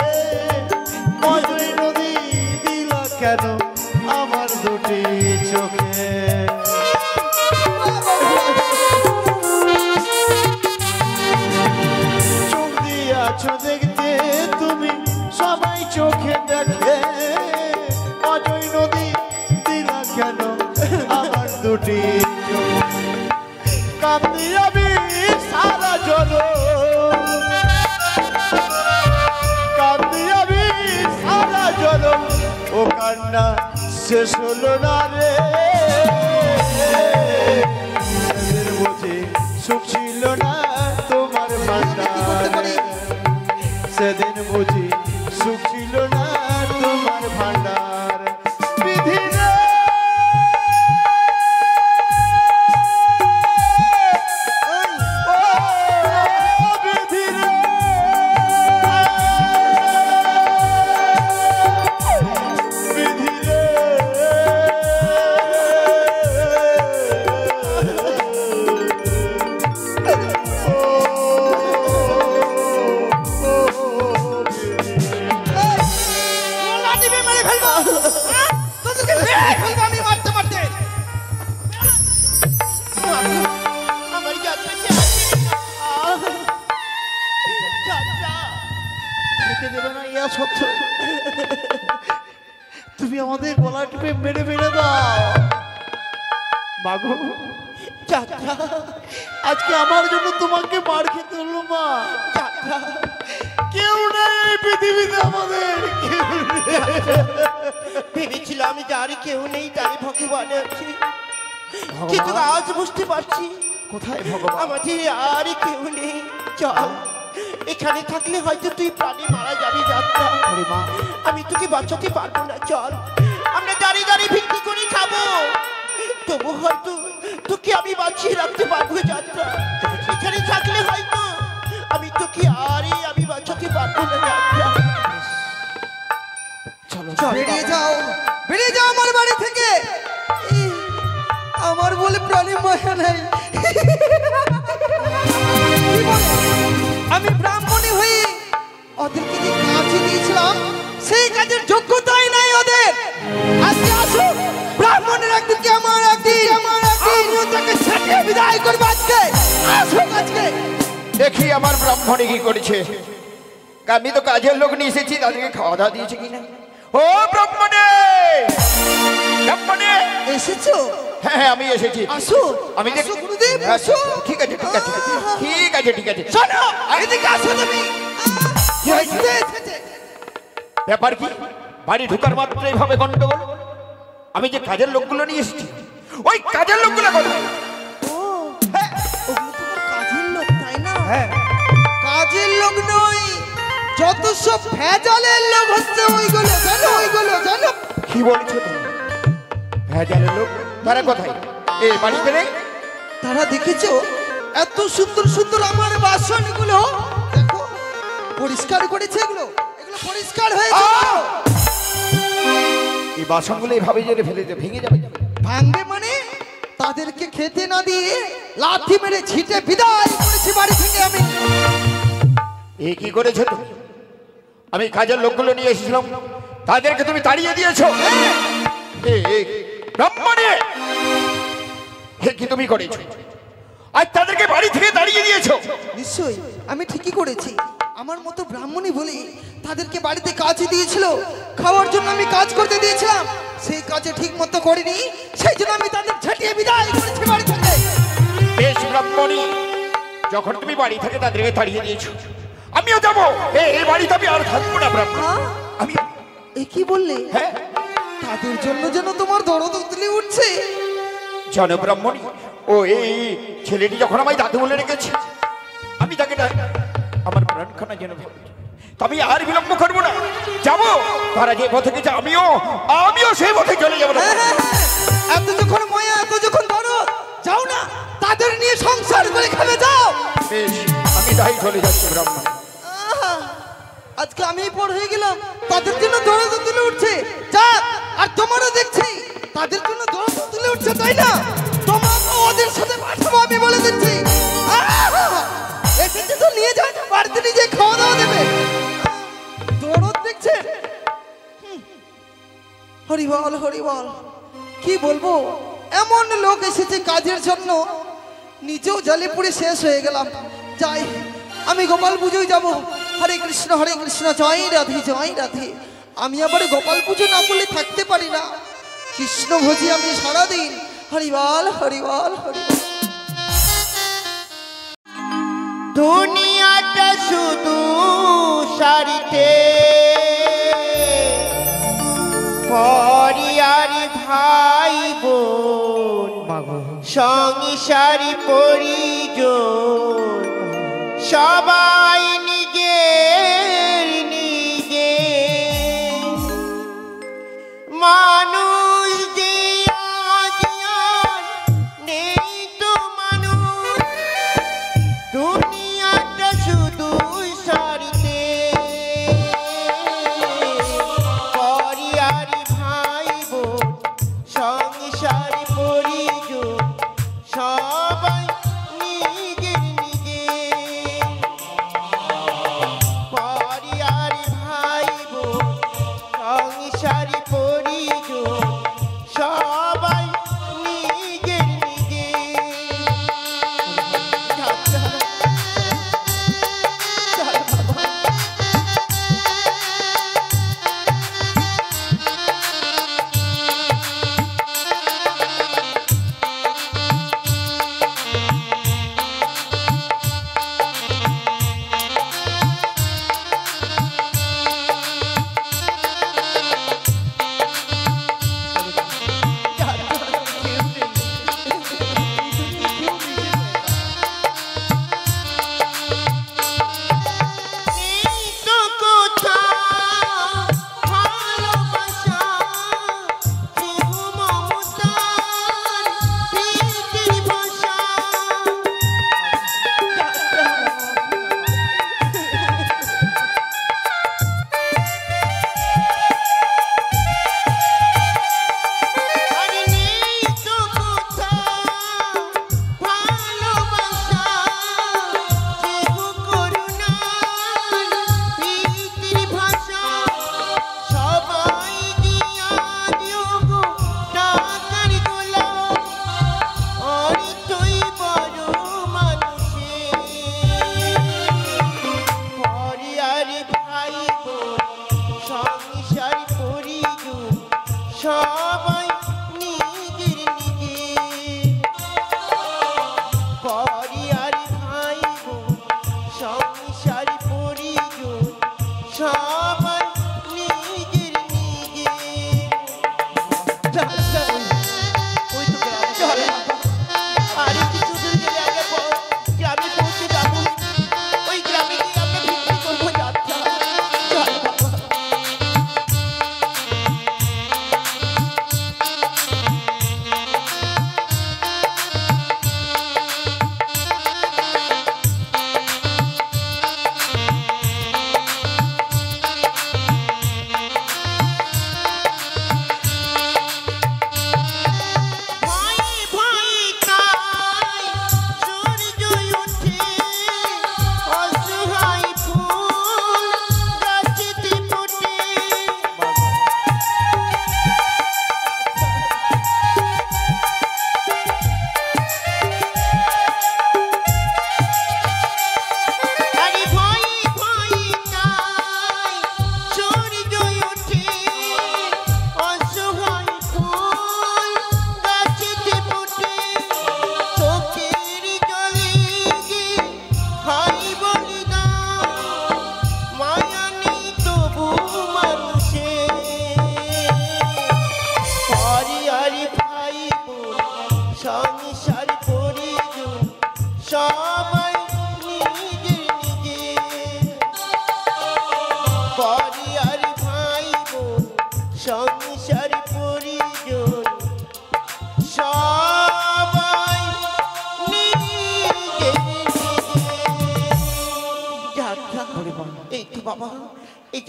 মজুরি নদী দিলা কেন আমার দুটি চোখে। চোখ দিয়াছ দেখতে তুমি সবাই চোখে দেখে, মজুরি নদী দিলা কেন আমার দুটি চোখে। কান্দি আমি সারা জনম, কান্দি আমি সারা জনম, ও কান্না শেষ হলো না রে। সেদিন বুঝি সুখ ছিল না তোমার ভান্ডারে, সেদিন বুঝি সুখ ছিল না তোমার ভান্ডার। বিধি রে তুমি আমাদের গলা টিপে মেরে মেরে দাও মাগো। চাচা আজকে আমার জন্য তোমাকে মার খেতে হলো মা। কেউ নেই এই পৃথিবীতে আমাদের, ভেবেছিলাম যে আর কেউ নেই, তাই ভগবান আছে, কিন্তু আজ বুঝতে পারছি কোথায় ভগবান? আমাদের আর কেউ নেই। চল, এখানে থাকলে হয়তো তুই প্রাণে মারা যাবি যাত্রা, আমি তোকে বাঁচাতে পারবো না। চল, আমরা দাঁড়িয়ে দাঁড়িয়ে ভিক্ষি করে খাবো, তবু হয়তো তোকে আমি বাঁচিয়ে রাখতে পারবো যাত্রা। এখানে থাকলে হয়তো আমি তোকে আমি বাঁচাতে পারবো না যাত্রা। চলো বেরিয়ে যাও, বেরিয়ে যাও আমার বাড়ি থেকে। আমার বলে প্রাণী মায়া নাই। আমি ব্রাহ্মণী হয়ে ওদেরকে যে কাজ দিয়েছিলাম, সেই কাজের যোগ্যতাই নাই ওদের। আজকে আসুক ব্রাহ্মণের একদিকে আমার একদিন, আমিও তাকে সাথে বিদায় করবো আজকে। আসুক আজকে। দেখি আমার ব্রাহ্মণী কি করেছে। আমি তো কাজের লোক নিয়ে এসেছি, তাদেরকে খাওয়া দাওয়া দিয়েছে কিনা। ও ব্রাহ্মণী, এসেছো? হ্যাঁ হ্যাঁ আমি এসেছি। আসো আমি আসো গুরুদেব, আচ্ছা, আসো। ঠিক আছে ঠিক আছে ঠিক আছে ঠিক আছে। শোনো, এদিকে আসো তুমি। কি হয়েছে? এসেছে। ব্যাপার কি? বাড়ি ঢোকার মাত্র এইভাবে গন্ডগোল। আমি যে কাজের লোকগুলো নিয়ে এসেছি, ওই কাজের লোকগুলো কোথায়? ও, ওগুলো তোমার কাজের লোক তাই না? হ্যাঁ কাজের লোক নয়, যত সব ভেজালের লোক হচ্ছে ওইগুলো, জানো ওইগুলো জানো? কি বলছো তুমি? ভেজালের লোক? তারা কোথায়? এই বাড়িতে নেই? তারা দেখেছো এত সুন্দর সুন্দর আমার বাসনগুলো দেখো পরিষ্কার করেছে, এগুলো এগুলো পরিষ্কার হয়েছে তো? এই বাসনগুলো এইভাবে জেনে ফেলে দিয়ে ভেঙে যাবে। ভাঙবে মানে তাদেরকে খেতে না দিয়ে লাথি মেরে ছিটে বিদায় করেছি বাড়ি থেকে আমি। এ কি করেছো তুমি? আমি কাজের লোকগুলো নিয়ে এসেছিলাম, তাদেরকে তুমি তাড়িয়ে দিয়েছো। ব্রাহ্মণী, হে কি তুমি করেছো? আর তাদেরকে বাড়ি থেকে তাড়িয়ে দিয়েছো। নিশ্চয়ই আমি ঠিকই করেছি। আমার মতো ব্রাহ্মণী বলে তাদেরকে বাড়িতে কাজ দিয়েছিল, খাওয়ার জন্য আমি কাজ করতে দিয়েছিলাম, সেই কাজে ঠিক মতো করিনি, সেই জন্য আমি তাদের ঝাঁটিয়ে বিদায় করেছি বাড়ি থেকে। বেশ ব্রাহ্মণী, যখন তুমি বাড়ি থেকে তাদেরকে তাড়িয়ে দিয়েছো, আমিও যাবো। এই বাড়িতে আমি আর থাকবো না ব্রাহ্মণ। হ্যাঁ? আমি এ কি বললে? হ্যাঁ তাদের জন্য যেন তোমার দরদ উতলে উঠছে। জানো ব্রাহ্মণী, ও এই ছেলেটি যখন আমায় দাদু বলে রেখেছে, আমি তাকে আমার প্রাণখানা যেন ভাবে। তবে আর বিলম্ব করবো না, যাবো। তারা যে পথে গেছে আমিও সেই পথে চলে যাবো। হ্যাঁ, হ্যাঁ, হ্যাঁ। এত যখন মায়া, এত যখন দরদ, যাও না, তাদের নিয়ে সংসার করে খাবে, যাও। বেশ, আমি তাই চলে যাচ্ছি ব্রাহ্মণ। আহা, আজকে আমি পর হয়ে গেলাম, তাদের জন্য দরদ তুলে উঠছে। যাক, আর তোমারও দেখছি তাদের জন্য দরদ তুলে উঠছে, তাই না? তোমাকে ওদের সাথে পাঠাবো আমি বলে দিচ্ছি। আহা, এসেছে তো নিয়ে যান, বাড়িতে নিজে খাওয়া দাওয়া দেবে। দরদ দেখছেন? হরিবল হরিবল, কি বলবো, এমন লোক এসেছে কাজের জন্য, নিজেও জালে পুড়ে শেষ হয়ে গেলাম। যাই, আমি গোপাল পুজোয় যাব। হরে কৃষ্ণ জয় রাধে জয় রাধে। আমি আবার গোপাল পুজো না করলে থাকতে পারি না, কৃষ্ণ ভোজি আমি সারাদিন। হরিবল হরিবল হরিবল। দুনিয়াটা শুধু সারিতে পরিয়ারি ভাই বোন, সংসারী পরিজন, সবাই নিজের নিজে মানুষ যে আজ আর নেই তো মানুষ। দুনিয়াটা শুধু সারিতে পরিয়ারি ভাই বোন, সংসারী পরিজন, সবাই নিজের নিজে পরিয়ারি ভাই বোন, সংসারী পরিজন, সবাই নিজের নিজে। সবাই নিজের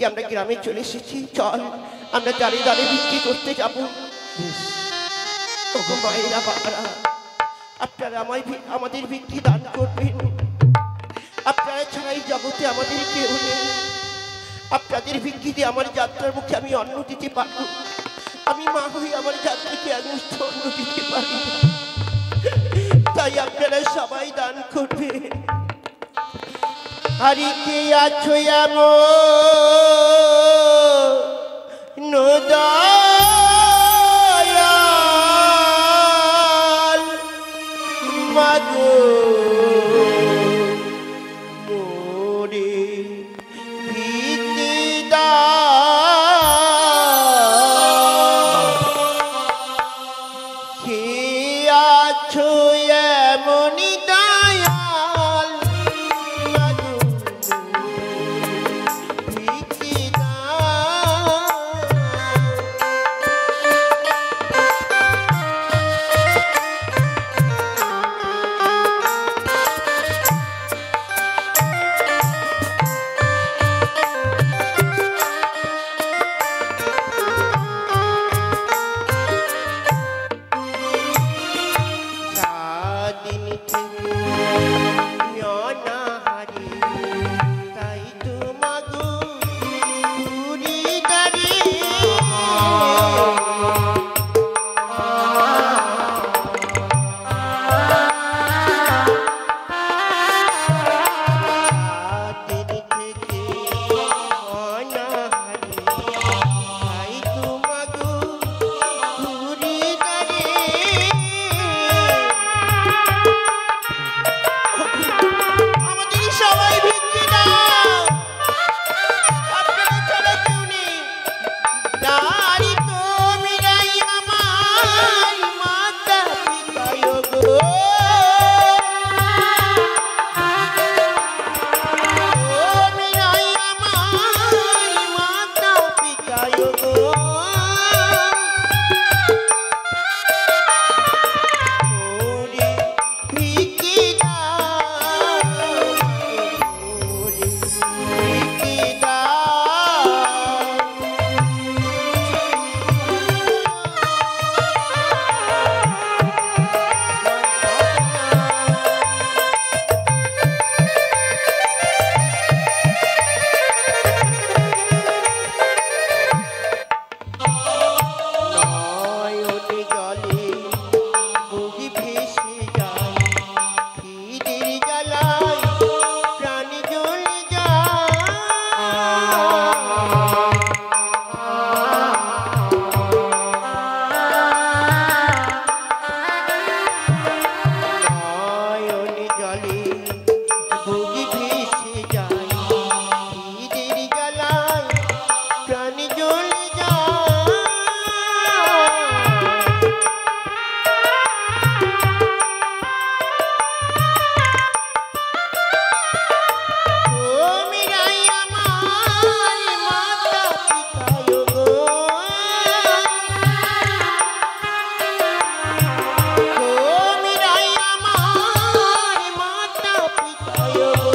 যে আমরা গ্রামে চলে এসেছি, চল আমরা দাঁড়ে দাঁড়ে বিক্রি করতে যাব। ওগো মায়েরা বাবারা, আপনারা আমাদের বিক্রি দান করবেন। আপনারা ছাড়াই জগতে আমাদের কেউ নেই। আপনাদের বিক্রিতে আমার যাত্রার মুখে আমি অন্ন দিতে পারবো। আমি মা হয়ে আমার যাত্রাকে এক মুষ্ঠ অন্ন দিতে পারি না। তাই আপনারা সবাই দান করবেন। আর কে আছো দয়াল মাগো মোরে ভিতে দাও। কে আছো এমনি দয়াল মাগো ভিতে দাও। সাদিন থেকে অনাহারে তাই তো মাগো ঘুরি দাঁড়িয়ে। সাদিন থেকে অনাহারে তাই তো মাগো ঘুরি দাঁড়িয়ে। আমাদের সবাই ভিক্ষে দাও। আপনারা ছাড়া কেউ নেই। নারী তোমরাই আমার মাতা পিতায় গো। তোমরাই আমার মাতা পিতায় গো। মোরে ভিক্ষে দাও, মোরে ভিক্ষে দাও। নয়নে জলে বুঝি ভেসে যায়, খিদের জ্বালায় প্রাণ জ্বলে যায়। নয়নে জলে বুঝি ভেসে যায়, খিদের জ্বালায় প্রাণ জ্বলে যায়। তোমরাই আমার মাতা পিতায় গো। তোমরাই আমার মাতা পিতায় গো।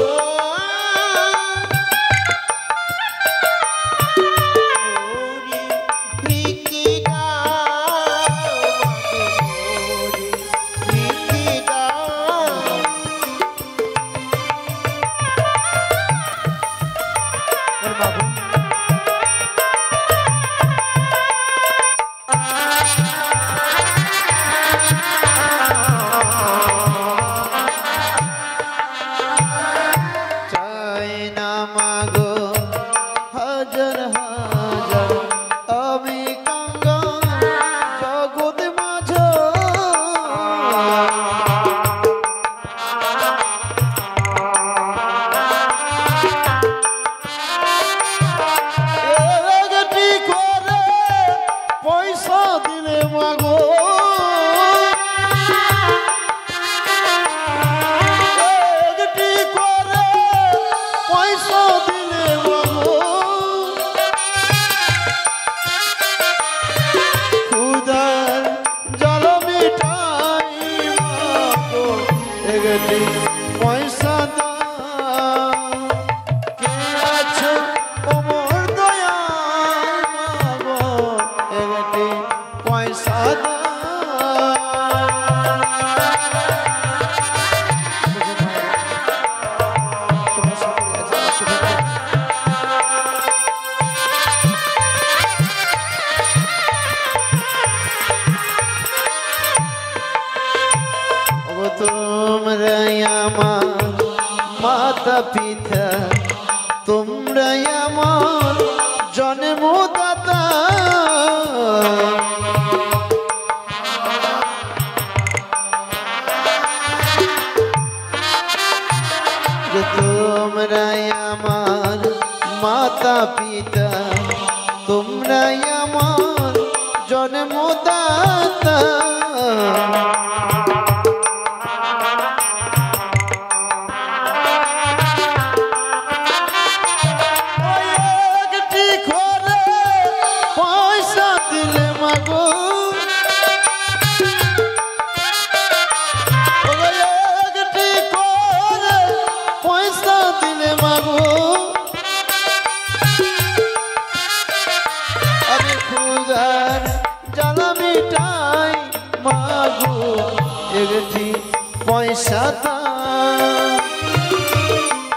মোরে ভিক্ষে দাও, মোরে ভিক্ষে দাও। চাই না মাগো হাজার হাজার আমি কাঙ্গাল জগৎ মাঝ। একটি করে পয়সা দিলে মাগো, একটি করে পয়সা দিলে মাগো, খুদার জল মিঠাই মাগো, একটি পয়সা দাও। কে আছো অমর পয়সা তোমরা আমার মাতা পিতা, তোমরা আমার জন্মদাতা। তোমরা আমার মাতা পিতা, তোমরা আমার জন্মদাতা। পয়সা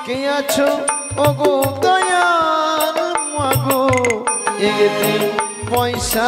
কে আছো ওগো দয়াল মাগো, একটি পয়সা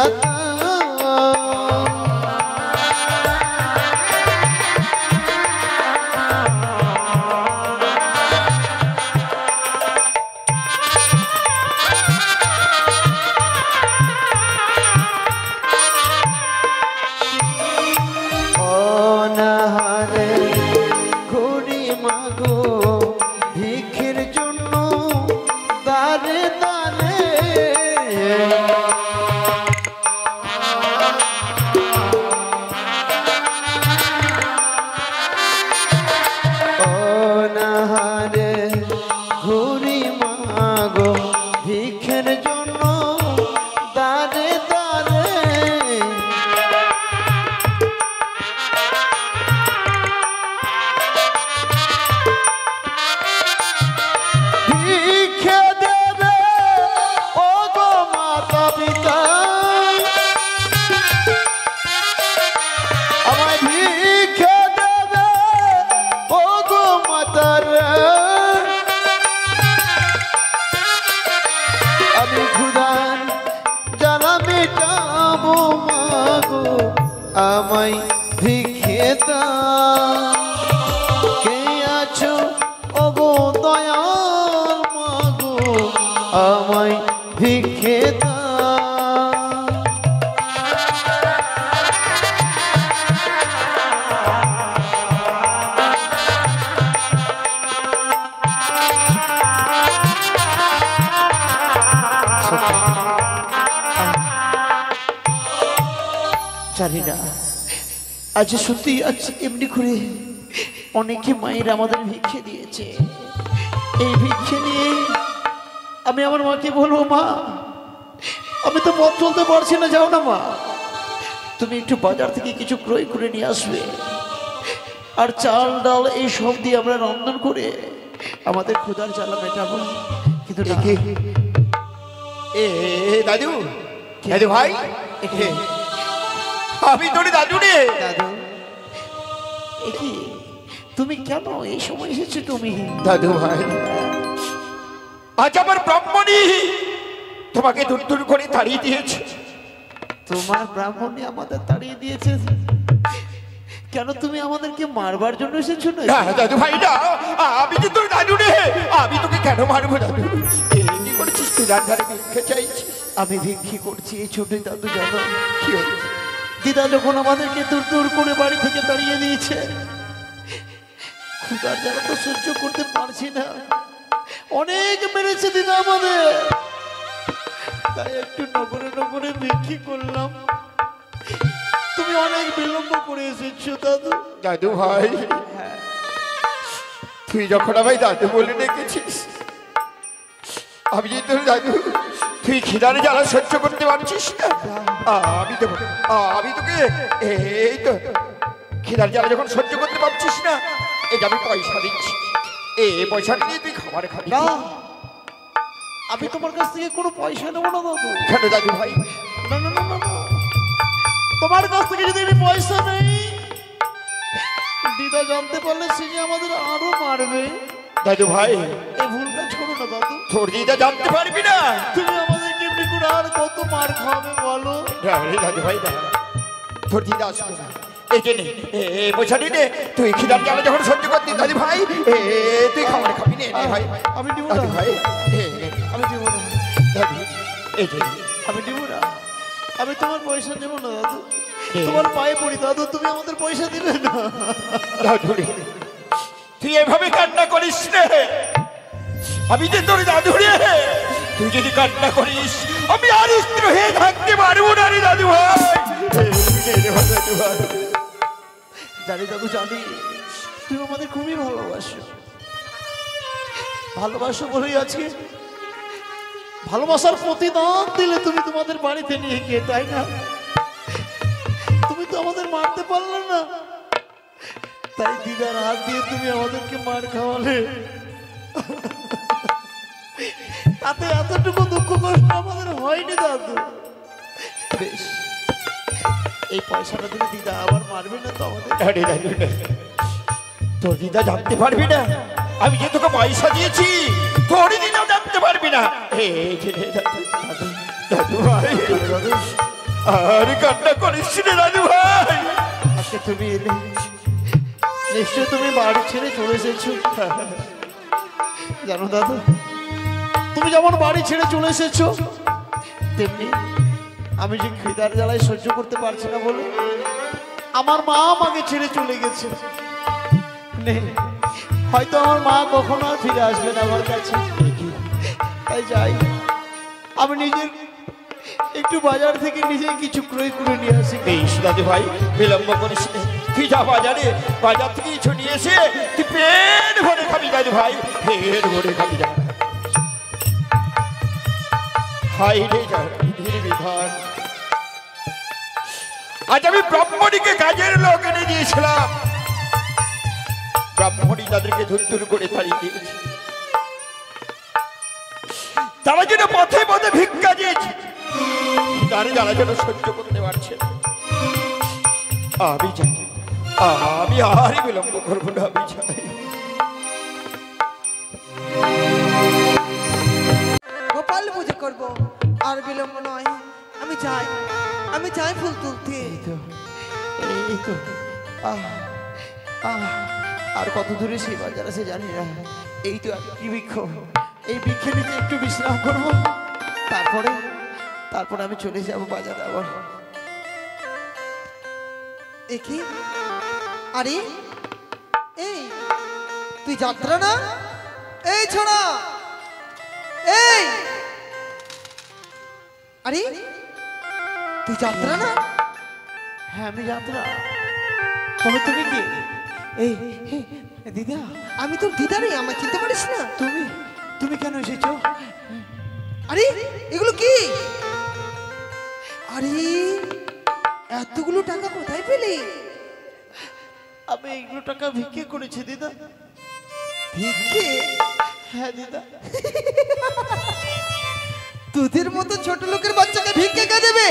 আমায় ভিক্ষে দাও। কে আছো ওগো দয়াল মাগো, আমায় ভিক্ষে দাও। জানি না আজ সত্যি আজ এমনি করে অনেকে মায়ের আমাদের ভিক্ষে দিয়েছে। এই ভিক্ষে নিয়ে আমি আমার মাকে বলবো, মা আমি তো পথ চলতে পারছি না, যাও না মা, তুমি একটু বাজার থেকে কিছু ক্রয় করে নিয়ে আসবে, আর চাল ডাল এই সব দিয়ে আমরা রন্ধন করে আমাদের ক্ষুধার জ্বালা মেটাবো। কিন্তু না। এ দাদু, দাদু ভাই, আমি তোর দাদু রে। দাদু কি তুমি কেন এই সময় এসেছো? তুমি দাদু ভাই, আজ আমার ব্রাহ্মণী তোমাকে দূর দূর করে তাড়িয়ে দিয়েছে। তোমার ব্রাহ্মণী আমাদের তাড়িয়ে দিয়েছে কেন? তুমি আমাদেরকে মারবার জন্য এসেছো? না দাদু ভাই না, আমি তো তোর দাদু রে, আমি তোকে কেন মারবো দাদু? কি করেছিস তুই? রান্নারে ভিক্ষে চাইছিস? আমি ভিক্ষি করছি এই ছোট দাদু, জানো কি হয়েছে? দিদা যখন আমাদেরকে দূর দূর করে বাড়ি থেকে তাড়িয়ে দিয়েছে, ক্ষুধার জ্বালা তো সহ্য করতে পারছি না, অনেক মেরেছে দিদা আমাদের, তাই একটু নগরে নগরে ভিক্ষি করলাম। তুমি অনেক বিলম্ব করে এসেছো দাদু। দাদু ভাই, তুই যখন আমায় দাদু বলে ডেকেছিস, আমি যে তোর দাদু, তুই খিদার জ্বালা সহ্য করতে পারছিস না। আমি তোকে এই তো খিদার জ্বালা যখন সহ্য করতে পারছিস না, এই যে আমি পয়সা দিচ্ছি, এই পয়সাটা নিয়ে তুই খাবার খাবি। না, আমি তোমার কাছ থেকে কোনো পয়সা নেবো না দাদু। কেন দাদু ভাই? না না না না, তোমার কাছ থেকে যদি আমি পয়সা নেই, দিদা জানতে পারলে সে যে আমাদের আরো মারবে। দাদু ভাই, এই ভুল কাজ করো না দাদু। তোর দিদা জানতে পারবি না। তুমি আমাদের কেমনি করে আর কত মার খাওয়াবে বলো? দাদু ভাই, তোর দিদা আসবে না। এই যে নে, পয়সাটি নে, তুই খিদার জ্বালা যখন সহ্য করতি দাদু ভাই, তুই খাবার খাবি নে ভাই। আমি দিব দাদু না, ভাই, আমি দিব না দাদু, এই যে আমি দিব না, আমি তোমার পয়সা নেব না দাদু। তোমার পায়ে পড়ি দাদু, তুমি আমাদের পয়সা দিবে না। দাদু রে, তুই এভাবে কান্না করিস রে। আমি যে তোর দাদু রে, তুই যদি কান্না করিস আমি আর স্ত্রী হয়ে থাকতে পারবো না রে দাদু ভাই। দাদু ভাই, জানি দাদু, জানি তুমি আমাদের খুবই ভালোবাসো। ভালোবাসো বলেই আজকে ভালোবাসার প্রতিদান দিলে তুমি তোমাদের বাড়িতে নিয়ে গিয়ে, তাই না? তুমি তো আমাদের মারতে পারলে না, তাই দিদার হাত দিয়ে তুমি আমাদেরকে মার খাওয়ালে। তাতে এতটুকু দুঃখ কষ্ট আমাদের হয়নি দাদু। বেশ, এই পয়সাটা দিলে দিদা আবার মারবে না তো আমাদের? আরে দাদু রে, তোর দিদা জানতে পারবি না আমি যে তোকে পয়সা দিয়েছি, তোর দিদাও জানতে পারবি না। এই যে রে দাদু, দাদু ভাই, আর কান্না করিস রে দাদু ভাই। আজকে তুমি এলে, নিশ্চয় তুমি বাড়ি ছেড়ে চলে এসেছো। জানো দাদু, তুমি যেমন বাড়ি ছেড়ে চলে এসেছো, তেমনি আমি যে খিদার জ্বালায় সহ্য করতে পারছি না বলে আমার মা আমাকে ছেড়ে চলে গেছে। নে, হয়তো আমার মা কখনো আর ফিরে আসবে না আমার কাছে। তাই যাই, আমি নিজের একটু বাজার থেকে নিজে কিছু ক্রয় করে নিয়ে আসি। বেশ দাদু ভাই, বিলম্ব করিস না। তুই যা বাজারে, বাজার থেকে কিছু নিয়ে এসে তুই পেট ভরে খাবি দাদু ভাই, পেট ভরে খাবি। যা হাই রে বিধান, আজ আমি ব্রাহ্মণীকে কাজের লোক এনে দিয়েছিলাম, ব্রাহ্মণী তাদেরকে ধুর করে তাড়িয়ে দিয়েছে। তারা যেন পথে পথে ভিক্ষা দিয়েছে, তারা যারা যেন সহ্য করতে পারছে। আমি চাই, আমি আর বিলম্ব করবো না, আমি চাই। গোপাল পুজো করবো, আর বিলম্ব নয়। আমি যাই ফুল তুলতে। এই তো, আর কত দূরে সেই বাজার আছে জানি না। এই তো একটি বৃক্ষ, এই বৃক্ষে নিচে একটু বিশ্রাম করবো, তারপরে আমি চলে যাব বাজারে আবার। দেখি, আরে এই তুই যাত্রা না? এই ছোড়া, এই আরে তুই যাত্রা না? হ্যাঁ, আমি যাত্রা। তবে তুমি কি? এই দিদা, আমি তোর দিদা রে, আমায় চিনতে পারিস না? তুমি কেন এসেছো? আরে এগুলো কি? আরে এতগুলো টাকা কোথায় পেলি? আমি এইগুলো টাকা ভিক্ষে করেছি দিদা। ভিক্ষে? হ্যাঁ দিদা। তোদের মতো ছোট লোকের বাচ্চাকে ভিক্ষে কে দেবে?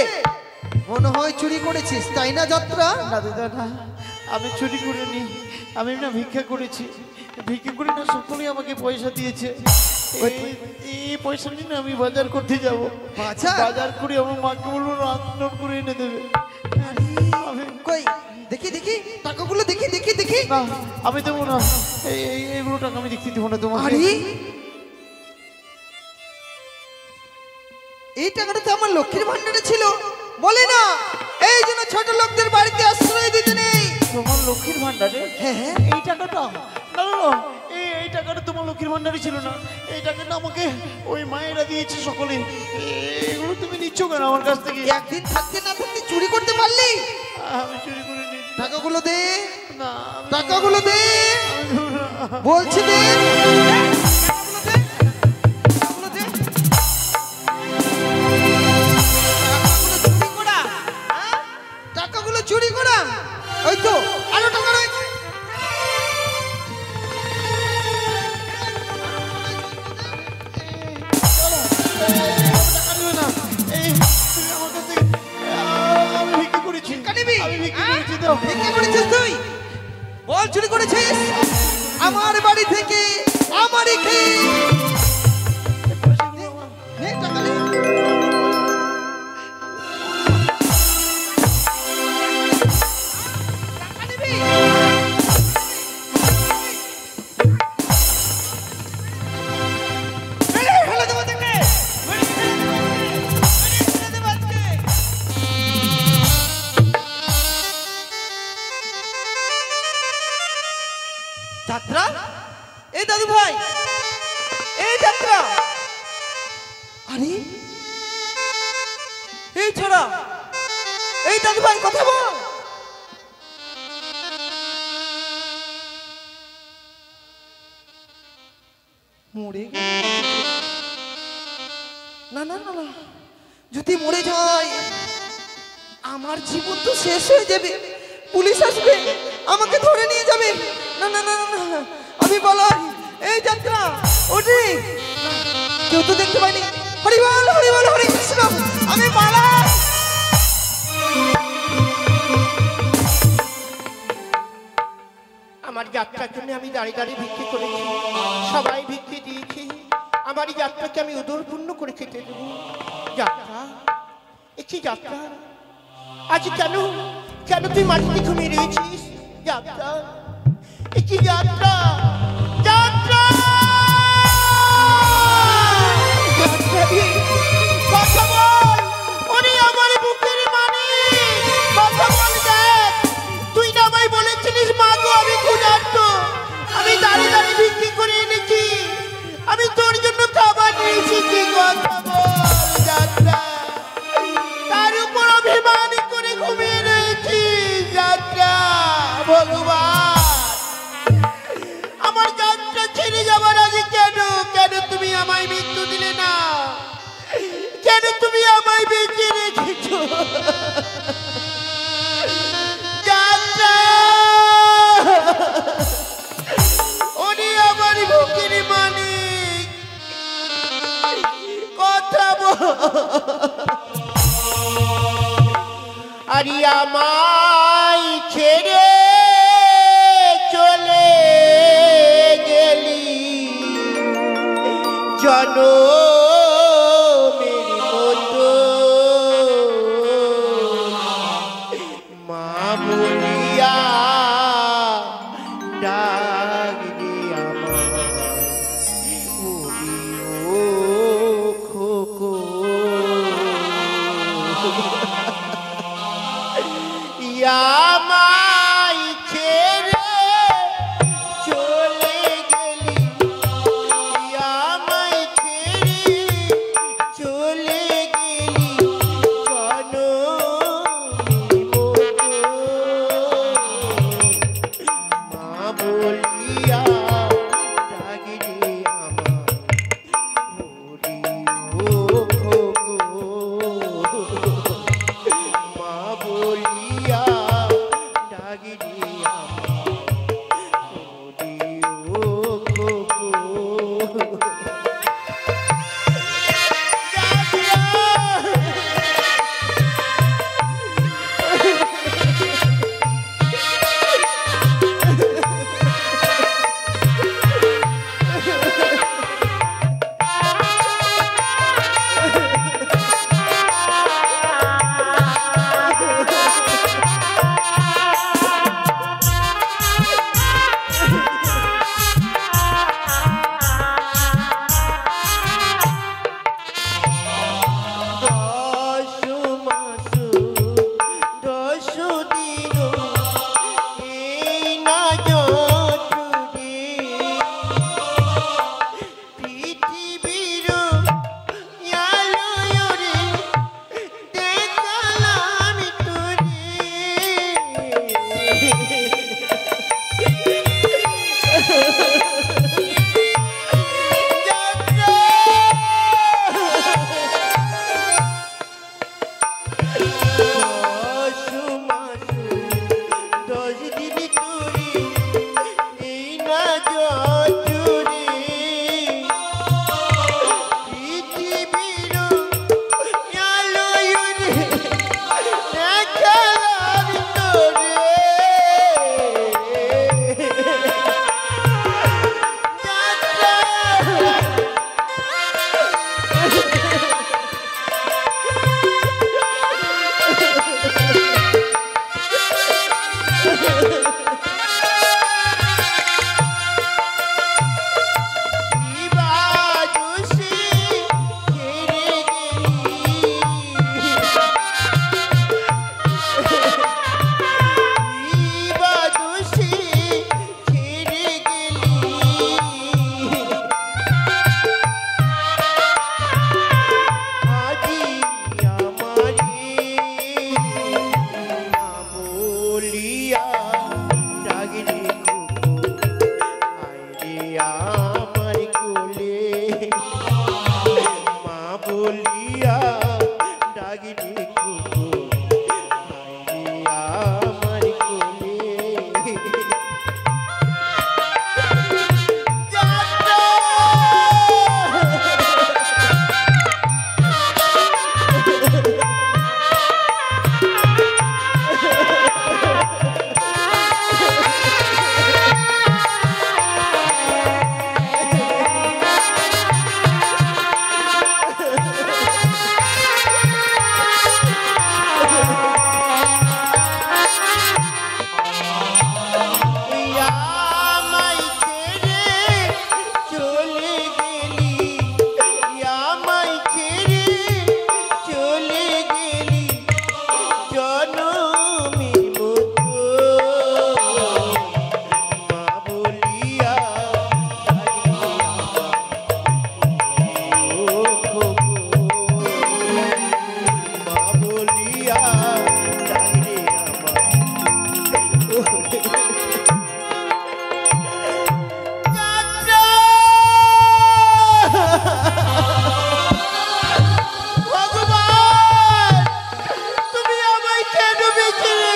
মনে হয় চুরি করেছিস, তাই না যাত্রা? না দিদা, না, আমি চুরি করিনি, আমি না ভিক্ষা করেছি। ভিক্ষা করি না, সকলেই আমাকে পয়সা দিয়েছে। এই পয়সা নিয়ে না আমি বাজার করতে যাব। বাজার করে আমার মাকে বলবো রান্না করে এনে দেবে। কই দেখি দেখি টাকাগুলো, দেখি দেখি দেখি। না, আমি দেবো না, এইগুলো টাকা আমি দেখতে দেবো না তোমাকে। আরে এই টাকাটা তো আমার লক্ষ্মীর ভান্ডারে ছিল, বলে না এই জন্য ছোট লোকদের বাড়িতে আশ্রয় দিতে নেই। তোমার লক্ষ্মীর ভান্ডারে? হ্যাঁ হ্যাঁ, এই টাকাটা? না না না, এই টাকাটা তোমার লক্ষ্মীর ভান্ডারে ছিল না। এই টাকাটা আমাকে ওই মায়েরা দিয়েছে সকলে। এগুলো তুমি নিচ্ছ কেন আমার কাছ থেকে? একদিন থাকতে না থাকতে চুরি করতে পারলি? আমি চুরি করিনি। টাকাগুলো দে, না, টাকাগুলো দে বলছি, দে টাকাগুলো দে। টাকাগুলো চুরি করা, ওই তো আরো টাকা রয়েছে। টাকা নেবে না, এই তুমি আমার কাছ থেকে, আমি ভিক্ষা করেছি। আমি বিক্রি করেছি তো। বিক্রি করেছিস তুই? বল চুরি করেছিস আমার বাড়ি থেকে, আমারই খেয়ে। নে টাকা নে। টাকা নিবি? ফেলে দেবো তোকে। ফেলে দেবো আজকে। যাত্রা, এই দাদু ভাই, এই যাত্রা, আরে এই ছোড়া, এই দাদু ভাই কথা বল। মরে গেল। না না না না, যদি মরে যায় আমার জীবন তো শেষ হয়ে যাবে, পুলিশ আসবে আমাকে ধরে নিয়ে যাবে। না না না না না, আমি বলাই। এই যাত্রা ওঠে, কেউ তো দেখতে পাইনি। হরি বল হরি বল হরি কৃষ্ণ, আমি পালাই। আমার যাত্রার জন্য আমি দাঁড়িয়ে দাঁড়িয়ে ভিক্ষে করেছি, সবাই ভিক্ষে দিয়েছি। আমার এই যাত্রাকে আমি উদরপূর্ণ করে খেতে দেবো। যাত্রা, একই যাত্রা, আজ কেন কেন তুই মাটিতে ঘুমিয়ে রয়েছিস? যাত্রা, একই যাত্রা, যাত্রা, যাত্রা রে, কথা বল। ওরে আমার বুকের মানিক, কথা বল। দেখ, তুই না আমায় বলেছিলিস মা গো আমি ক্ষুধার্ত, আমি দাঁড়িয়ে দাঁড়িয়ে বিক্রি করে এনেছি, আমি তোর জন্য খাবার নিয়েছি। কি কথা বল যাত্রা, তার উপর অভিমান করে ঘুমিয়ে রয়েছি। যাত্রা, ভগবান আমার যাত্রা ছেড়ে যাবার আগে কেন কেন তুমি আমায় মৃত্যু দিলে না? কেন তুমি আমায় বেঁচে রেখেছো? যাত্রা, উনি আমার বুকের মানিক, কথা বল। আরে আমায় ছেড়ে চলে গেলি জনমের মতো, মা বলিয়া ডাক রে আমায়, ওরে ও খোকো। আমায় ছেড়ে চলে গেলি, আমায় ছেড়ে চলে গেলি জনমের মতো, মা বলিয়া ডাক রে আমায়, ওরে ও খোকো। মা বলিয়া ডাক রে আমায়, ওরে ও খোকো।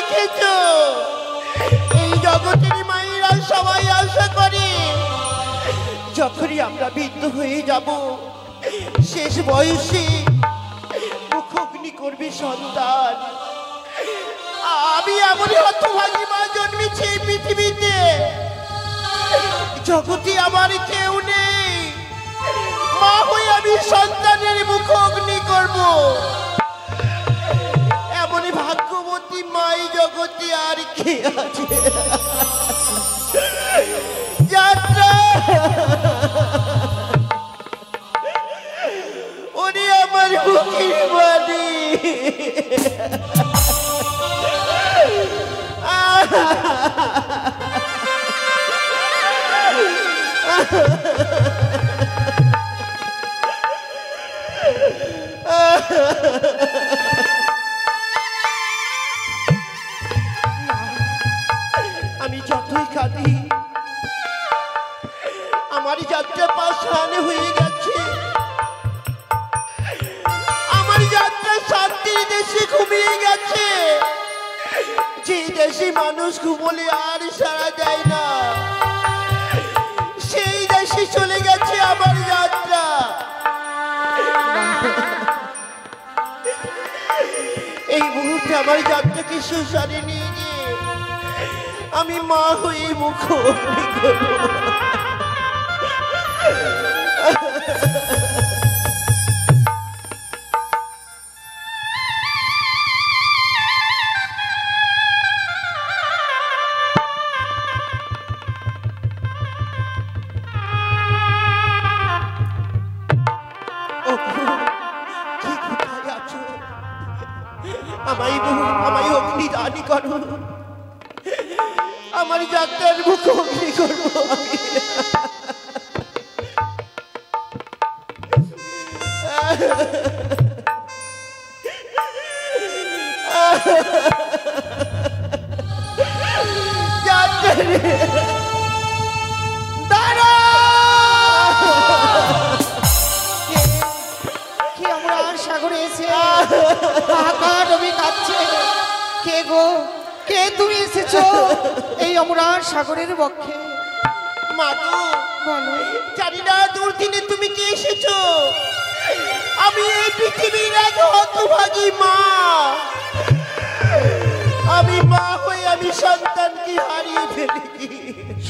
রেখেছো। এই জগতের মায়েরা সবাই আশা করে যখনই আমরা বৃদ্ধ হয়ে যাব শেষ বয়সে মুখগ্নি করবে সন্তান। আমি এমনই হতভাগী মা জন্মেছি এই পৃথিবীতে, জগতে আমার কেউ নেই। মা হয়ে আমি সন্তানের মুখগ্নি করব, এমনই ভাগ্যবতী মাই জগতে আর কে আছে? যাত্রা উনি আমার বুকের বাড়ি। আমি যতই কাঁদি আমার যাত্রা পাশান হয়ে গেছে। আমার যাত্রা শান্তির দেশে ঘুমিয়ে গেছে, যে দেশে মানুষ ঘুমলে আর সারা দেয় না, সেই দেশে চলে গেছে আমার যাত্রা। এই মুহূর্তে আমার যাত্রাকে সুসারে নিয়ে গিয়ে আমি মা হয়ে মুখোমুখি করব। আমায় অগ্নি দানি করো, আমার যাত্রার মুখ অগ্নি করবো আমি। কি আমরা সাগরে এসে হাহাকার রবি কাঁদছে। কে গো, কে তুমি এসেছো এই অমরার সাগরের বক্ষে? মাগো বলো। জানি না দুর্দিনে তুমি কি এসেছো। আমি এই পৃথিবীর এক হতভাগী মা। আমি মা হয়ে আমি সন্তানকে হারিয়ে ফেলেছি।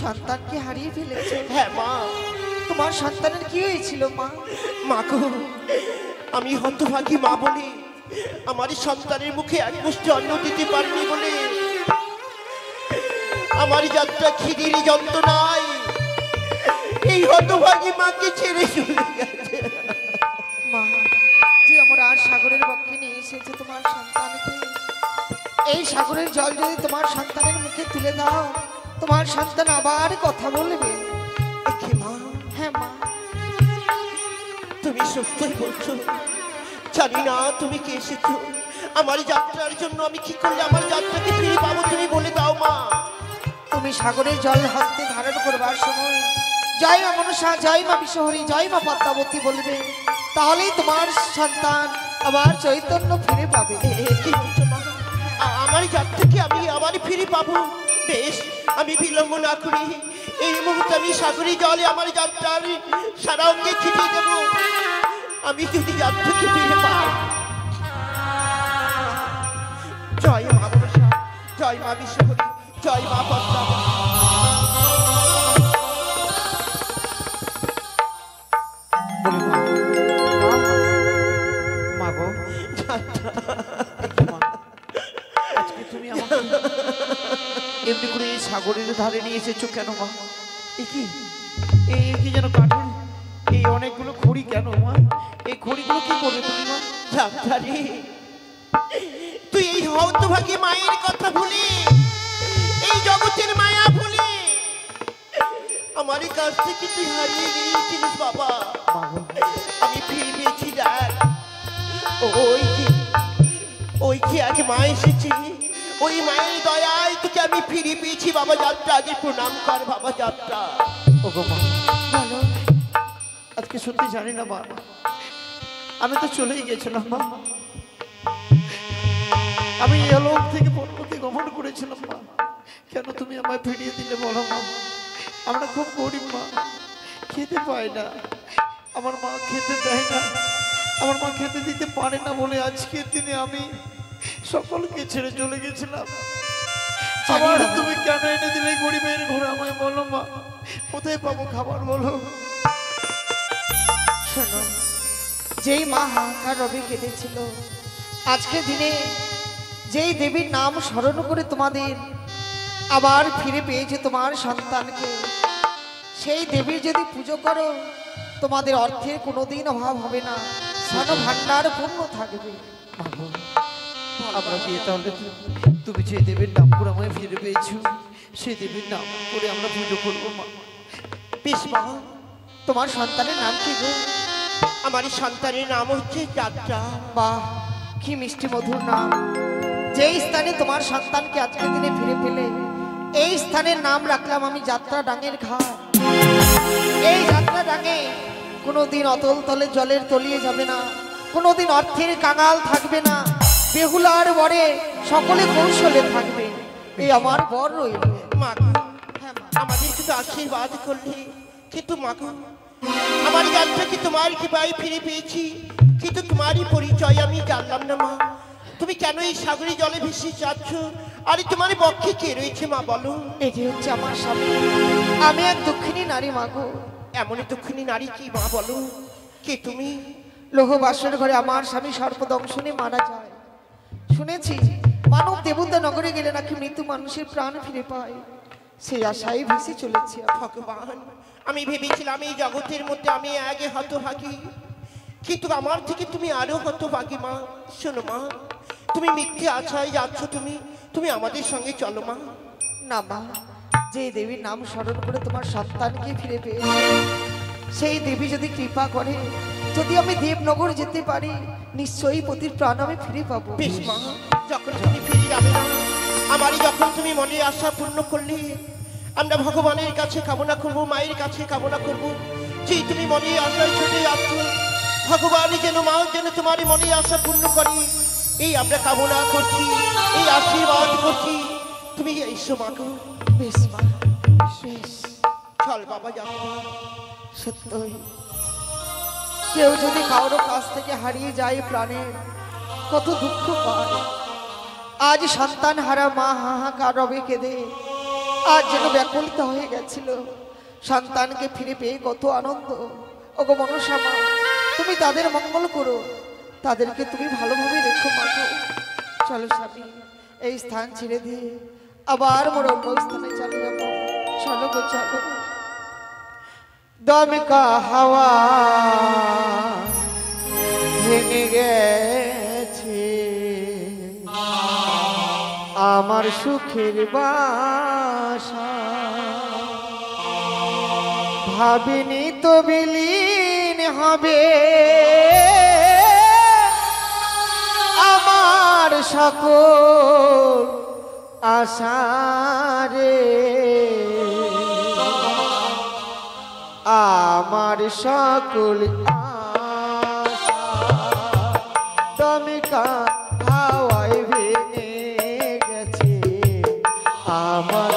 সন্তানকে হারিয়ে ফেলেছে? হ্যাঁ মা। তোমার সন্তানের কি হয়েছিল মা? মাগো আমি হতভাগী মা বলে আমার সন্তানের মুখে এক মুষ্টি অন্ন দিতে পারিনি বলে আমার যাত্রা খিদির যন্ত্রণায় এই হতভাগী মাকে ছেড়ে চলে গেছে। মা, যে আমরা সাগরের বক্ষে নিয়ে এসেছে তোমার সন্তানকে, এই সাগরের জল যদি তোমার সন্তানের মুখে তুলে দাও, তোমার সন্তান আবার কথা বলবে। একে মা, হ্যাঁ মা, তুমি সত্যই বলছো। জানি না তুমি কে এসেছো। আমার যাত্রার জন্য আমি কি করলে আমার যাত্রাকে ফিরে পাবো তুমি বলে দাও মা। তুমি সাগরের জল হস্তে ধারণ করবার সময় জয় মা মনসা, জয় মা বিশ্বহরী, জয় মা পদ্মাবতী বলবে, তাহলেই তোমার সন্তান আবার চৈতন্য ফিরে পাবে। কি বলছো মা? আমার যাত্রাকে আমি আবার ফিরে পাবো? বেশ, আমি বিলম্ব না করি এই মুহূর্তে আমি সাগরের জলে আমার যাত্রার সারা অঙ্গে ছিটিয়ে দেব। আমি যদি যাত্রাকে ফিরে পাই। জয় মা মনসা, জয় মা বিশ্বহরী, জয় মা পদ্মাবতী। মাগো, আজকে তুমি আমাকে এমনি করে এই সাগরের ধারে নিয়ে এসেছো কেন মা? এই কি যেন কাঠের এই অনেকগুলো খড়ি কেন মা? এই খড়িগুলো কি করবে তুমি মা? যাত্রারে তুই এই হতভাগী মায়ের কথা ভুলি, এই জগতের মায়া ভুলি আমার কাছ থেকে তুই হারিয়ে গিয়েছিলিস বাবা। আমি ফিরে পেয়েছি। দেখ ওই কি আগে মা এসেছি, ওই মায়ের দয়ায় তোকে আমি ফিরে পেয়েছি বাবা। যাত্রা আগে প্রণাম কর বাবা। যাত্রা ওগো মা, আজকে সত্যি জানি না মা, আমি তো চলেই গেছিলাম মা। আমি এই লোক থেকে পরলোকে গমন করেছিলাম মা, কেন তুমি আমায় ফিরিয়ে দিলে বলো মা? আমরা খুব গরিব মা, খেতে পাই না, আমার মা খেতে দেয় না, আমার মা খেতে দিতে পারে না বলে আজকের দিনে আমি সকলকে ছেড়ে চলে গেছিলাম। আবার তুমি কেন এনে দিলে গরিবের ঘরে আমায় বলো মা? কোথায় পাবো খাবার বলো? শোনো, যেই মা হাহাকার রবে কেঁদেছিল, আজকে দিনে যেই দেবীর নাম স্মরণ করে তোমাদের আবার ফিরে পেয়েছে তোমার সন্তানকে, সেই দেবীর যদি পুজো করো তোমাদের অর্থের কোনোদিন অভাব হবে না, ধন ভান্ডার পূর্ণ থাকবে। আমরা গিয়ে তাহলে তুমি যে দেবীর নাম করে আমায় ফিরে পেয়েছো সেই দেবীর নাম করে আমরা পুজো করবো মা। বেশ মা, তোমার সন্তানের নাম কি গো? আমার এই সন্তানের নাম হচ্ছে যাত্রা। বাহ, কি মিষ্টি মধুর নাম। যেই স্থানে তোমার সন্তানকে আজকের দিনে ফিরে পেলে, এই স্থানের নাম রাখলাম আমি যাত্রা ডাঙের ঘাট। এই যাত্রা ডাঙে কোনোদিন অতল তলে জলের তলিয়ে যাবে না, কোনোদিন অর্থের কাঙাল থাকবে না, বেহুলার বরে সকলে কৌশলে থাকবে। এই আমার বর রইল। মা আমাদের শুধু আশীর্বাদ করলে, কিন্তু মা আমার যাত্রাকে তোমার কৃপায় ফিরে পেয়েছি, কিন্তু তোমারই পরিচয় আমি জানলাম না মা। তুমি কেন এই সাগরে জলে ভেসে যাচ্ছ? আরে তোমার পক্ষে কে রয়েছে মা বলো? এটি হচ্ছে আমার স্বামী, আমি এক দুঃখিনী নারী মাগো। এমনই দুঃখিনী নারী কি মা বলো? কে তুমি? লোহ বাসর ঘরে আমার স্বামী সর্পদংশনে মারা যায়। শুনেছি মানব দেবতা নগরে গেলে নাকি মৃত্যু মানুষের প্রাণ ফিরে পায়, সেই আশায় ভেসে চলেছি। ভগবান, আমি ভেবেছিলাম এই জগতের মধ্যে আমি আগে হতভাগী, কিন্তু আমার থেকে তুমি আরো হতভাগী মা। শোনো মা, তুমি মিথ্যে আশায় যাচ্ছ, তুমি আমাদের সঙ্গে চলো মা। না মা, যে দেবীর নাম স্মরণ করে তোমার সন্তানকে ফিরে পেয়েছে, সেই দেবী যদি কৃপা করে, যদি আমি দেবনগর যেতে পারি, নিশ্চয়ই পতির প্রাণ আমি ফিরে পাবো। বেশ মা, যখন তুমি ফিরে যাবে না, আমারই যখন তুমি মনে আশা পূর্ণ করলে, আমরা ভগবানের কাছে কামনা করব, মায়ের কাছে কামনা করব, যে তুমি মনে আশায় ছুটে যাচ্ছ, ভগবান যেন মা যেন তোমার মনে আশা পূর্ণ করে, এই আমরা কামনা করছি, এই আশীর্বাদ করছি। তুমি এসো মা গো। বেশ মা, বেশ। চল বাবা যাবো। সত্যই কেউ যদি কারোর কাছ থেকে হারিয়ে যায় প্রাণে, কত দুঃখ পায়। আজ সন্তান হারা মা হাহাকার রবে কেঁদে আজ যেন ব্যাকুলতা হয়ে গেছিল। সন্তানকে ফিরে পেয়ে কত আনন্দ। ওগো মনসা মা, তুমি তাদের মঙ্গল করো, তাদেরকে তুমি ভালোভাবে রেখো মা গো। চলো স্বামী, এই স্থান ছেড়ে দিয়ে আবার মোর অন্য স্থানে চলে যাবো। চলো গো চলো। দমকা হাওয়া ভেঙে গেছে আমার সুখের বাসা, ভাবিনি তো বিলীন হবে আমার সকল আশা রে, আমার সকল আশা দমকা হাওয়ায় ভেঙে গেছে আমার